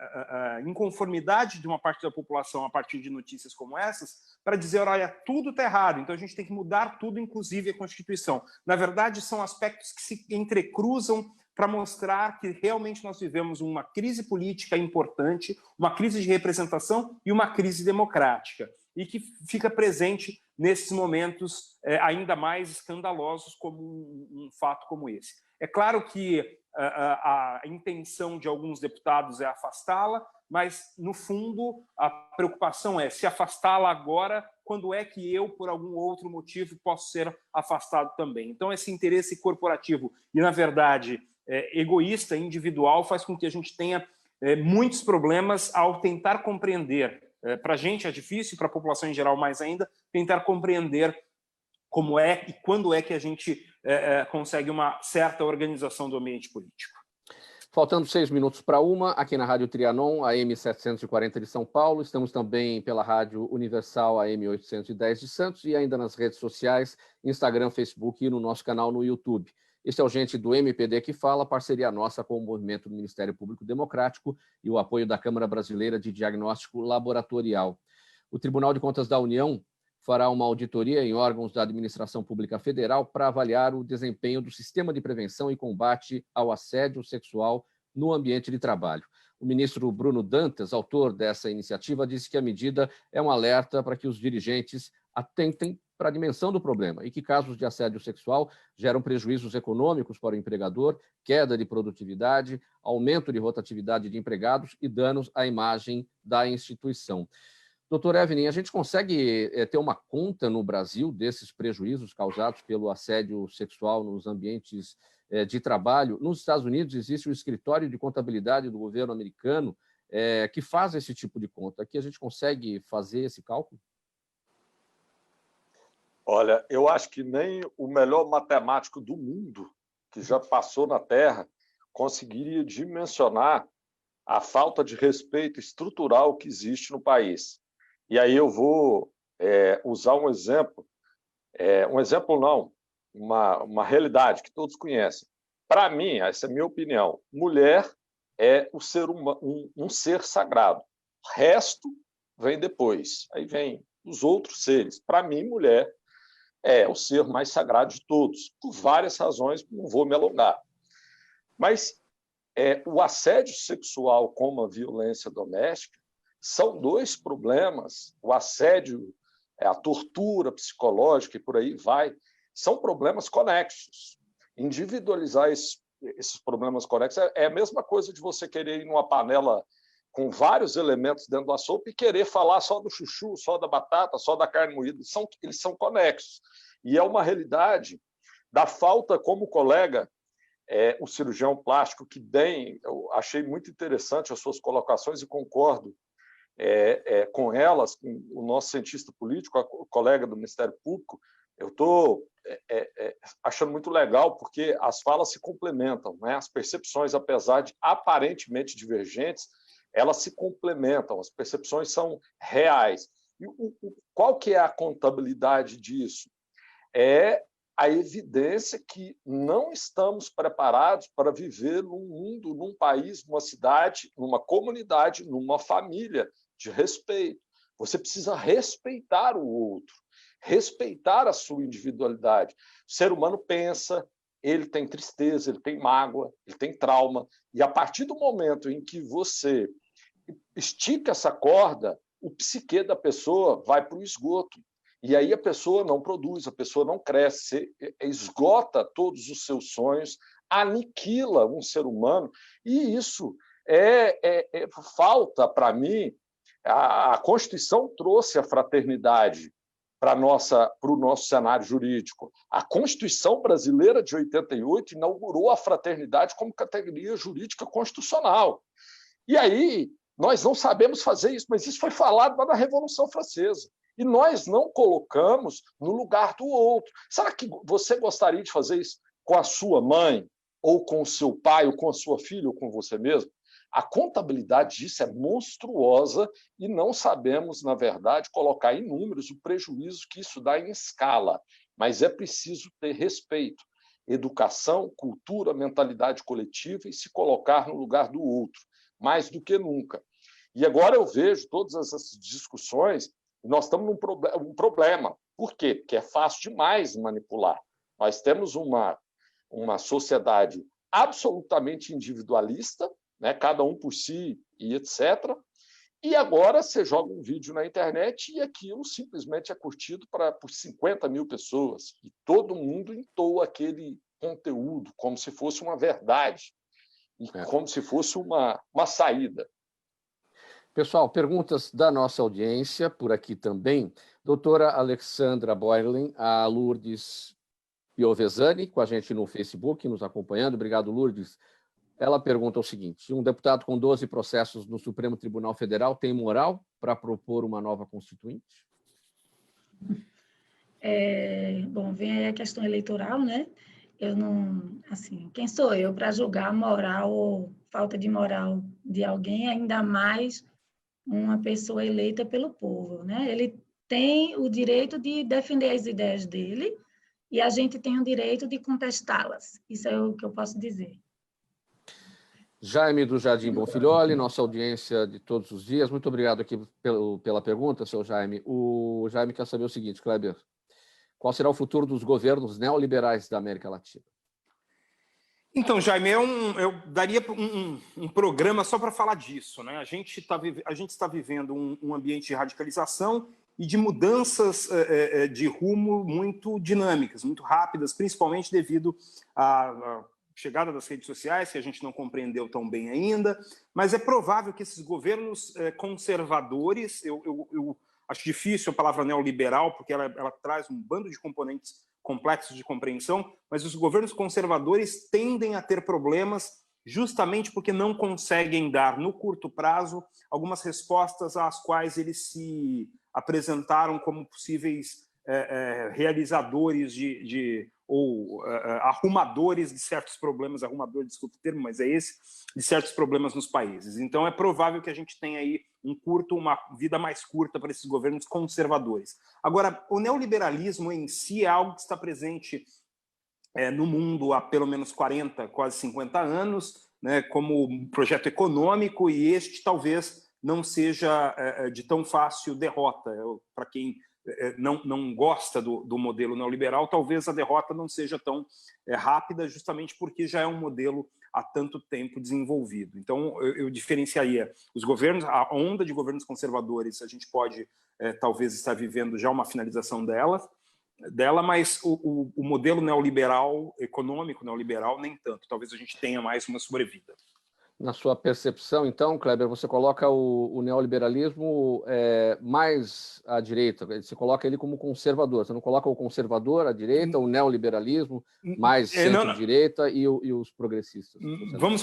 inconformidade de uma parte da população a partir de notícias como essas para dizer, olha, tudo está errado, então a gente tem que mudar tudo, inclusive a Constituição. Na verdade, são aspectos que se entrecruzam para mostrar que realmente nós vivemos uma crise política importante, uma crise de representação e uma crise democrática, e que fica presente nesses momentos ainda mais escandalosos como um fato como esse. É claro que a intenção de alguns deputados é afastá-la, mas, no fundo, a preocupação é se afastá-la agora, quando é que eu, por algum outro motivo, posso ser afastado também. Então, esse interesse corporativo e, na verdade, egoísta, individual, faz com que a gente tenha muitos problemas ao tentar compreender. Para a gente é difícil, para a população em geral mais ainda, tentar compreender como é e quando é que a gente consegue uma certa organização do ambiente político. Faltando 6 minutos para 1, aqui na Rádio Trianon, AM 740 de São Paulo. Estamos também pela Rádio Universal AM 810 de Santos e ainda nas redes sociais, Instagram, Facebook e no nosso canal no YouTube. Este é o Gente do MPD que Fala, parceria nossa com o movimento do Ministério Público Democrático e o apoio da Câmara Brasileira de Diagnóstico Laboratorial. O Tribunal de Contas da União fará uma auditoria em órgãos da Administração Pública Federal para avaliar o desempenho do sistema de prevenção e combate ao assédio sexual no ambiente de trabalho. O ministro Bruno Dantas, autor dessa iniciativa, disse que a medida é um alerta para que os dirigentes atentem para a dimensão do problema e que casos de assédio sexual geram prejuízos econômicos para o empregador, queda de produtividade, aumento de rotatividade de empregados e danos à imagem da instituição. Doutor Evelyn, a gente consegue ter uma conta no Brasil desses prejuízos causados pelo assédio sexual nos ambientes de trabalho? Nos Estados Unidos existe o escritório de contabilidade do governo americano que faz esse tipo de conta. Aqui a gente consegue fazer esse cálculo? Olha, eu acho que nem o melhor matemático do mundo, que já passou na Terra, conseguiria dimensionar a falta de respeito estrutural que existe no país. E aí eu vou usar um exemplo não, uma realidade que todos conhecem. Para mim, essa é a minha opinião, mulher é um ser sagrado. O resto vem depois, aí vem os outros seres. Para mim, mulher é o ser mais sagrado de todos, por várias razões, não vou me alongar. Mas o assédio sexual como a violência doméstica são dois problemas. O assédio, a tortura psicológica e por aí vai, são problemas conexos. Individualizar esses problemas conexos é a mesma coisa de você querer ir numa panela com vários elementos dentro da sopa e querer falar só do chuchu, só da batata, só da carne moída. Eles são conexos. E é uma realidade da falta, como o colega, o cirurgião plástico, que eu achei muito interessante as suas colocações e concordo com elas, com o nosso cientista político, o colega do Ministério Público. Eu estou achando muito legal, porque as falas se complementam, né? As percepções, apesar de aparentemente divergentes, elas se complementam, as percepções são reais. E qual que é a contabilidade disso? É a evidência que não estamos preparados para viver num mundo, num país, numa cidade, numa comunidade, numa família de respeito. Você precisa respeitar o outro, respeitar a sua individualidade. O ser humano pensa, ele tem tristeza, ele tem mágoa, ele tem trauma, e a partir do momento em que você estica essa corda, o psiquê da pessoa vai para o esgoto. E aí a pessoa não produz, a pessoa não cresce, esgota todos os seus sonhos, aniquila um ser humano, e isso falta para mim. A Constituição trouxe a fraternidade para o nosso cenário jurídico. A Constituição brasileira de 88 inaugurou a fraternidade como categoria jurídica constitucional. E aí nós não sabemos fazer isso, mas isso foi falado lá na Revolução Francesa. E nós não colocamos no lugar do outro. Será que você gostaria de fazer isso com a sua mãe, ou com o seu pai, ou com a sua filha, ou com você mesmo? A contabilidade disso é monstruosa e não sabemos, na verdade, colocar em números o prejuízo que isso dá em escala. Mas é preciso ter respeito, educação, cultura, mentalidade coletiva e se colocar no lugar do outro, mais do que nunca. E agora eu vejo todas essas discussões. Nós estamos num problema. Por quê? Porque é fácil demais manipular. Nós temos uma sociedade absolutamente individualista, né? Cada um por si e etc. E agora você joga um vídeo na internet e aquilo simplesmente é curtido por 50 mil pessoas. E todo mundo entoa aquele conteúdo como se fosse uma verdade e como se fosse uma saída. Pessoal, perguntas da nossa audiência por aqui também. Doutora Alexandra Boylan, a Lourdes Piovesani, com a gente no Facebook, nos acompanhando. Obrigado, Lourdes. Ela pergunta o seguinte: um deputado com 12 processos no Supremo Tribunal Federal tem moral para propor uma nova Constituinte? Bom, vem aí a questão eleitoral, né? Eu não, assim, quem sou eu para julgar moral ou falta de moral de alguém, ainda mais uma pessoa eleita pelo povo, né? Ele tem o direito de defender as ideias dele e a gente tem o direito de contestá-las. Isso é o que eu posso dizer. Jaime do Jardim Bonfilholi, nossa audiência de todos os dias. Muito obrigado aqui pela pergunta, seu Jaime. O Jaime quer saber o seguinte, Kleber: qual será o futuro dos governos neoliberais da América Latina? Então, Jaime, eu daria um programa só para falar disso, né? A gente está vivendo um ambiente de radicalização e de mudanças de rumo muito dinâmicas, muito rápidas, principalmente devido à chegada das redes sociais, que a gente não compreendeu tão bem ainda, mas é provável que esses governos conservadores, eu acho difícil a palavra neoliberal, porque ela traz um bando de componentes complexos de compreensão, mas os governos conservadores tendem a ter problemas justamente porque não conseguem dar, no curto prazo, algumas respostas às quais eles se apresentaram como possíveis realizadores ou arrumadores de certos problemas, arrumador, desculpa o termo, mas é esse, de certos problemas nos países. Então é provável que a gente tenha aí uma vida mais curta para esses governos conservadores. Agora, o neoliberalismo em si é algo que está presente no mundo há pelo menos 40, quase 50 anos, né, como um projeto econômico, e este talvez não seja de tão fácil derrota. Para quem não gosta do modelo neoliberal, talvez a derrota não seja tão rápida, justamente porque já é um modelo há tanto tempo desenvolvido. Então, eu diferenciaria os governos, a onda de governos conservadores, a gente pode talvez estar vivendo já uma finalização dela, mas o modelo neoliberal, econômico neoliberal, nem tanto. Talvez a gente tenha mais uma sobrevida. Na sua percepção, então, Kleber, você coloca o neoliberalismo mais à direita, você coloca ele como conservador, você não coloca o conservador à direita, o neoliberalismo mais centro-direita e os progressistas. Vamos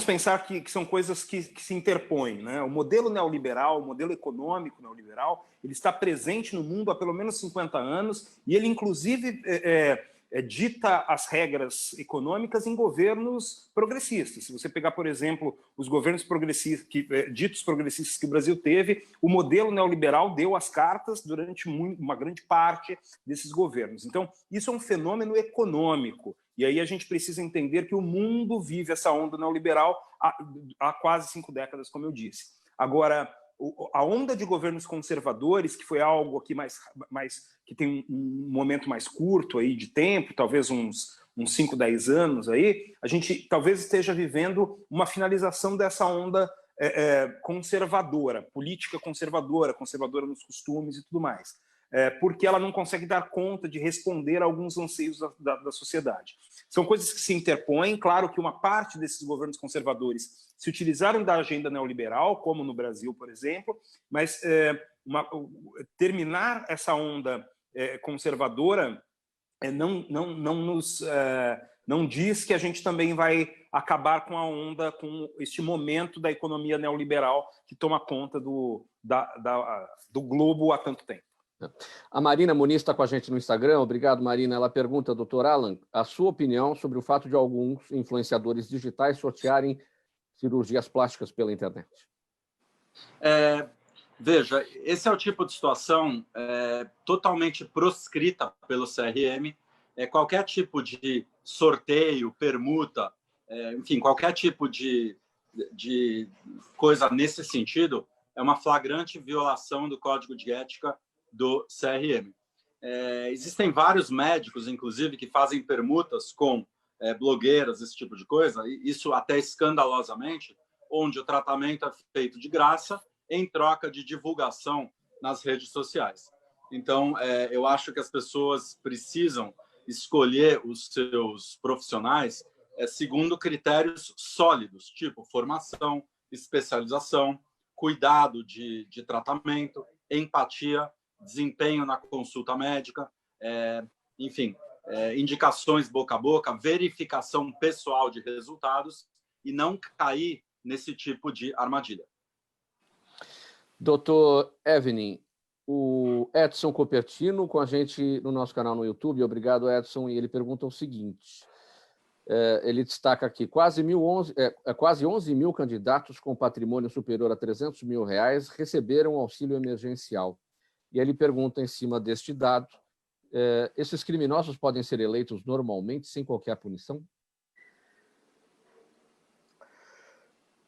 pensar que são coisas que se interpõem, né? O modelo neoliberal, o modelo econômico neoliberal, ele está presente no mundo há pelo menos 50 anos e ele, inclusive, dita as regras econômicas em governos progressistas. Se você pegar, por exemplo, os governos progressistas, ditos progressistas que o Brasil teve, o modelo neoliberal deu as cartas durante uma grande parte desses governos. Então, isso é um fenômeno econômico. E aí a gente precisa entender que o mundo vive essa onda neoliberal há quase 5 décadas, como eu disse. Agora, a onda de governos conservadores, que foi algo aqui que tem um momento mais curto aí de tempo, talvez uns 5, 10 anos aí, a gente talvez esteja vivendo uma finalização dessa onda conservadora, política conservadora nos costumes e tudo mais, porque ela não consegue dar conta de responder a alguns anseios da sociedade. São coisas que se interpõem. Claro que uma parte desses governos conservadores se utilizaram da agenda neoliberal, como no Brasil, por exemplo, mas terminar essa onda conservadora não diz que a gente também vai acabar com a onda, com este momento da economia neoliberal que toma conta do globo há tanto tempo. A Marina Muniz está com a gente no Instagram. Obrigado, Marina. Ela pergunta, doutor Alan, a sua opinião sobre o fato de alguns influenciadores digitais sortearem cirurgias plásticas pela internet. Veja, esse é o tipo de situação totalmente proscrita pelo CRM. Qualquer tipo de sorteio, permuta, enfim, qualquer tipo de coisa nesse sentido é uma flagrante violação do Código de Ética do CRM. Existem vários médicos, inclusive, que fazem permutas com blogueiras, esse tipo de coisa, e isso até escandalosamente, onde o tratamento é feito de graça em troca de divulgação nas redes sociais. Então, eu acho que as pessoas precisam escolher os seus profissionais segundo critérios sólidos, tipo formação, especialização, cuidado de tratamento, empatia, desempenho na consulta médica, enfim, indicações boca a boca, verificação pessoal de resultados e não cair nesse tipo de armadilha. Doutor Evening, o Edson Copertino com a gente no nosso canal no YouTube. Obrigado, Edson. E ele pergunta o seguinte, ele destaca aqui, quase 11 mil candidatos com patrimônio superior a R$300 mil receberam auxílio emergencial. E ele pergunta em cima deste dado, esses criminosos podem ser eleitos normalmente sem qualquer punição?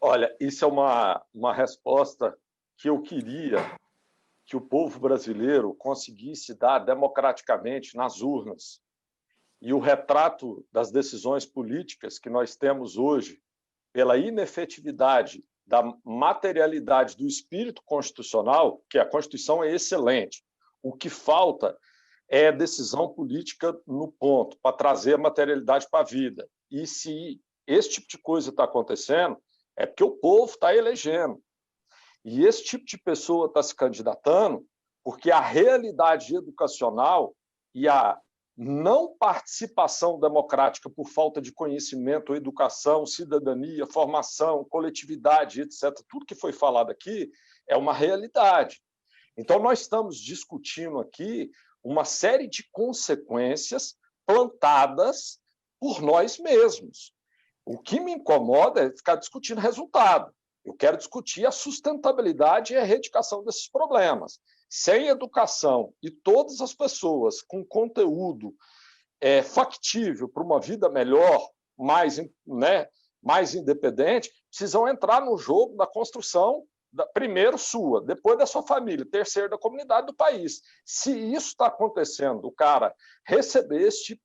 Olha, isso é uma resposta que eu queria que o povo brasileiro conseguisse dar democraticamente nas urnas. E o retrato das decisões políticas que nós temos hoje, pela inefetividade da materialidade do espírito constitucional, que a Constituição é excelente, o que falta é decisão política no ponto, para trazer a materialidade para a vida. E se esse tipo de coisa está acontecendo, é porque o povo está elegendo. E esse tipo de pessoa está se candidatando porque a realidade educacional e a não participação democrática por falta de conhecimento, educação, cidadania, formação, coletividade, etc., tudo que foi falado aqui é uma realidade. Então, nós estamos discutindo aqui uma série de consequências plantadas por nós mesmos. O que me incomoda é ficar discutindo resultado. Eu quero discutir a sustentabilidade e a erradicação desses problemas. Sem educação e todas as pessoas com conteúdo factível para uma vida melhor, mais independente, precisam entrar no jogo da construção, primeiro sua, depois da sua família, terceiro da comunidade do país. Se isso está acontecendo, o cara receber esse tipo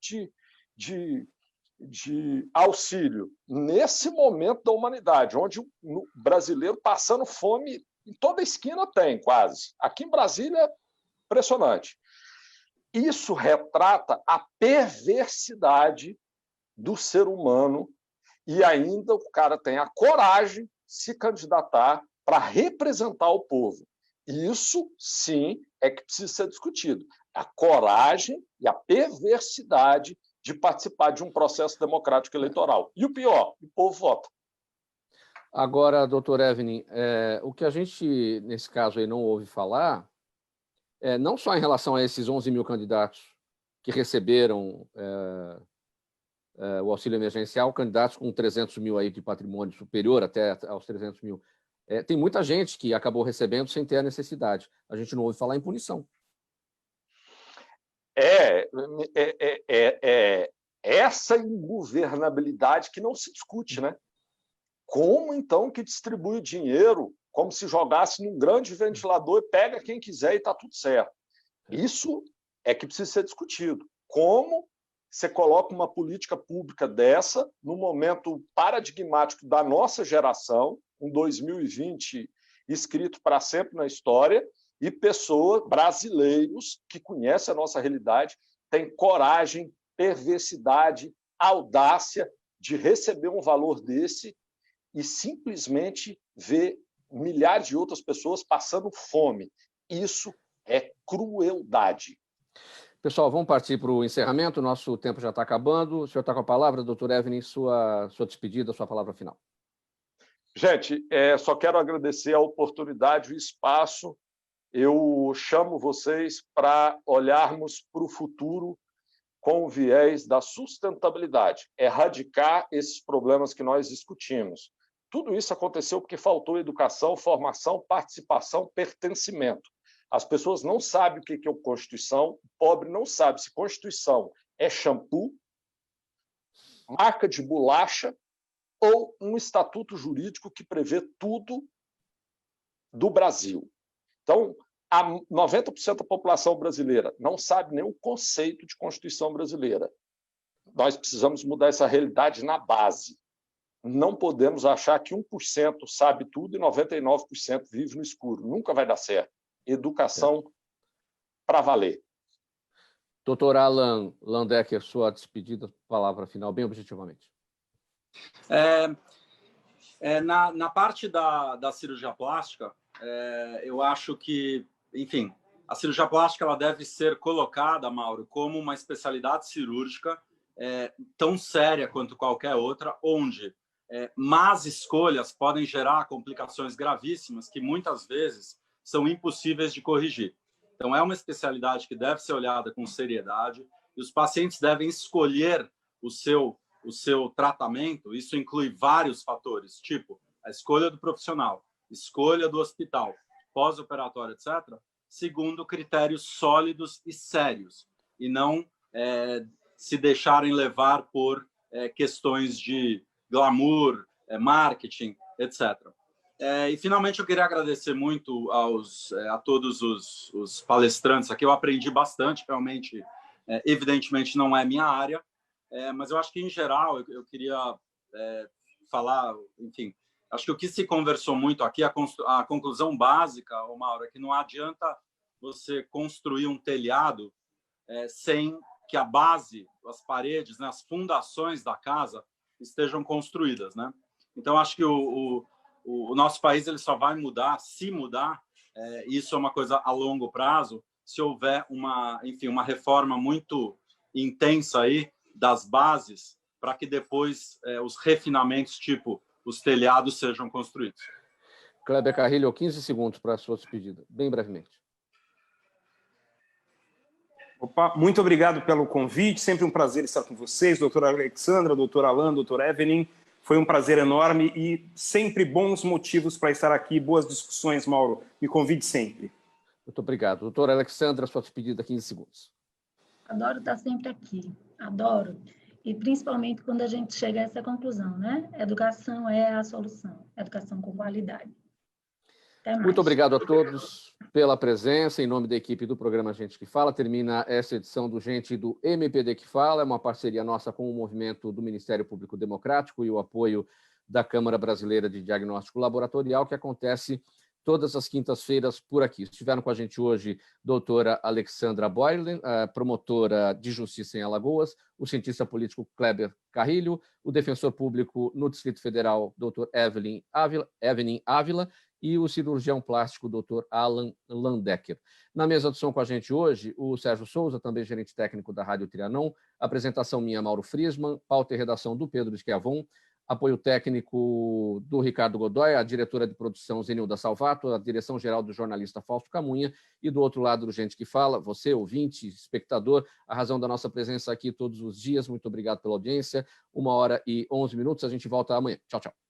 de auxílio nesse momento da humanidade, onde o brasileiro passando fome em toda esquina tem, quase. Aqui em Brasília é impressionante. Isso retrata a perversidade do ser humano e ainda o cara tem a coragem de se candidatar para representar o povo. Isso, sim, é que precisa ser discutido. A coragem e a perversidade de participar de um processo democrático eleitoral. E o pior, o povo vota. Agora, doutor Evening, o que a gente, nesse caso, aí não ouve falar, não só em relação a esses 11 mil candidatos que receberam o auxílio emergencial, candidatos com 300 mil aí de patrimônio superior até aos 300 mil. Tem muita gente que acabou recebendo sem ter a necessidade. A gente não ouve falar em punição. Essa ingovernabilidade que não se discute, né? Como, então, que distribui o dinheiro como se jogasse num grande ventilador e pega quem quiser e está tudo certo. Isso é que precisa ser discutido. Como você coloca uma política pública dessa no momento paradigmático da nossa geração, um 2020 escrito para sempre na história, e pessoas, brasileiros, que conhecem a nossa realidade, têm coragem, perversidade, audácia de receber um valor desse e simplesmente ver milhares de outras pessoas passando fome. Isso é crueldade. Pessoal, vamos partir para o encerramento. Nosso tempo já está acabando. O senhor está com a palavra, doutor Evening, sua despedida, sua palavra final. Gente, só quero agradecer a oportunidade, o espaço. Eu chamo vocês para olharmos para o futuro com o viés da sustentabilidade, erradicar esses problemas que nós discutimos. Tudo isso aconteceu porque faltou educação, formação, participação, pertencimento. As pessoas não sabem o que é Constituição, o pobre não sabe se Constituição é shampoo, marca de bolacha ou um estatuto jurídico que prevê tudo do Brasil. Então, 90% da população brasileira não sabe nem o conceito de Constituição brasileira. Nós precisamos mudar essa realidade na base. Não podemos achar que 1% sabe tudo e 99% vive no escuro. Nunca vai dar certo. Educação para valer. Doutor Alan Landecker, sua despedida, palavra final, bem objetivamente. Na parte da cirurgia plástica, eu acho que, enfim, a cirurgia plástica ela deve ser colocada, Mauro, como uma especialidade cirúrgica tão séria quanto qualquer outra, onde más escolhas podem gerar complicações gravíssimas que muitas vezes são impossíveis de corrigir. Então, é uma especialidade que deve ser olhada com seriedade e os pacientes devem escolher o seu tratamento. Isso inclui vários fatores, tipo a escolha do profissional, escolha do hospital, pós-operatório, etc., segundo critérios sólidos e sérios, e não se deixarem levar por questões de glamour, marketing, etc. E, finalmente, eu queria agradecer muito a todos os palestrantes aqui. Eu aprendi bastante, realmente, evidentemente, não é minha área, mas eu acho que, em geral, eu queria falar, enfim, acho que o que se conversou muito aqui, a conclusão básica, Mauro, é que não adianta você construir um telhado sem que a base, as paredes, né, as fundações da casa estejam construídas, né? Então, acho que o nosso país ele só vai mudar, se mudar, isso é uma coisa a longo prazo, se houver uma reforma muito intensa aí das bases, para que depois os refinamentos, tipo os telhados, sejam construídos. Kleber Carrilho, 15 segundos para a sua despedida, bem brevemente. Opa, muito obrigado pelo convite, sempre um prazer estar com vocês, doutora Alexandra, doutor Alan, doutor Evening. Foi um prazer enorme e sempre bons motivos para estar aqui, boas discussões, Mauro. Me convide sempre. Muito obrigado. Doutora Alexandra, sua despedida, 15 segundos. Adoro estar sempre aqui, adoro. E principalmente quando a gente chega a essa conclusão, né? Educação é a solução, educação com qualidade. Muito obrigado a todos pela presença. Em nome da equipe do programa Gente que Fala, termina essa edição do Gente do MPD que Fala, é uma parceria nossa com o movimento do Ministério Público Democrático e o apoio da Câmara Brasileira de Diagnóstico Laboratorial, que acontece todas as quintas-feiras por aqui. Estiveram com a gente hoje doutora Alexandra Boylan, promotora de justiça em Alagoas, o cientista político Kleber Carrilho, o defensor público no Distrito Federal, doutor Evelyn Ávila, e o cirurgião plástico, doutor Alan Landecker. Na mesa do som com a gente hoje, o Sérgio Souza, também gerente técnico da Rádio Trianon, apresentação minha, Mauro Friesman, pauta e redação do Pedro Schiavon, apoio técnico do Ricardo Godoy, a diretora de produção Zenilda Salvato, a direção-geral do jornalista Fausto Camunha, e do outro lado do Gente que Fala, você, ouvinte, espectador, a razão da nossa presença aqui todos os dias. Muito obrigado pela audiência. 1h11, a gente volta amanhã. Tchau, tchau.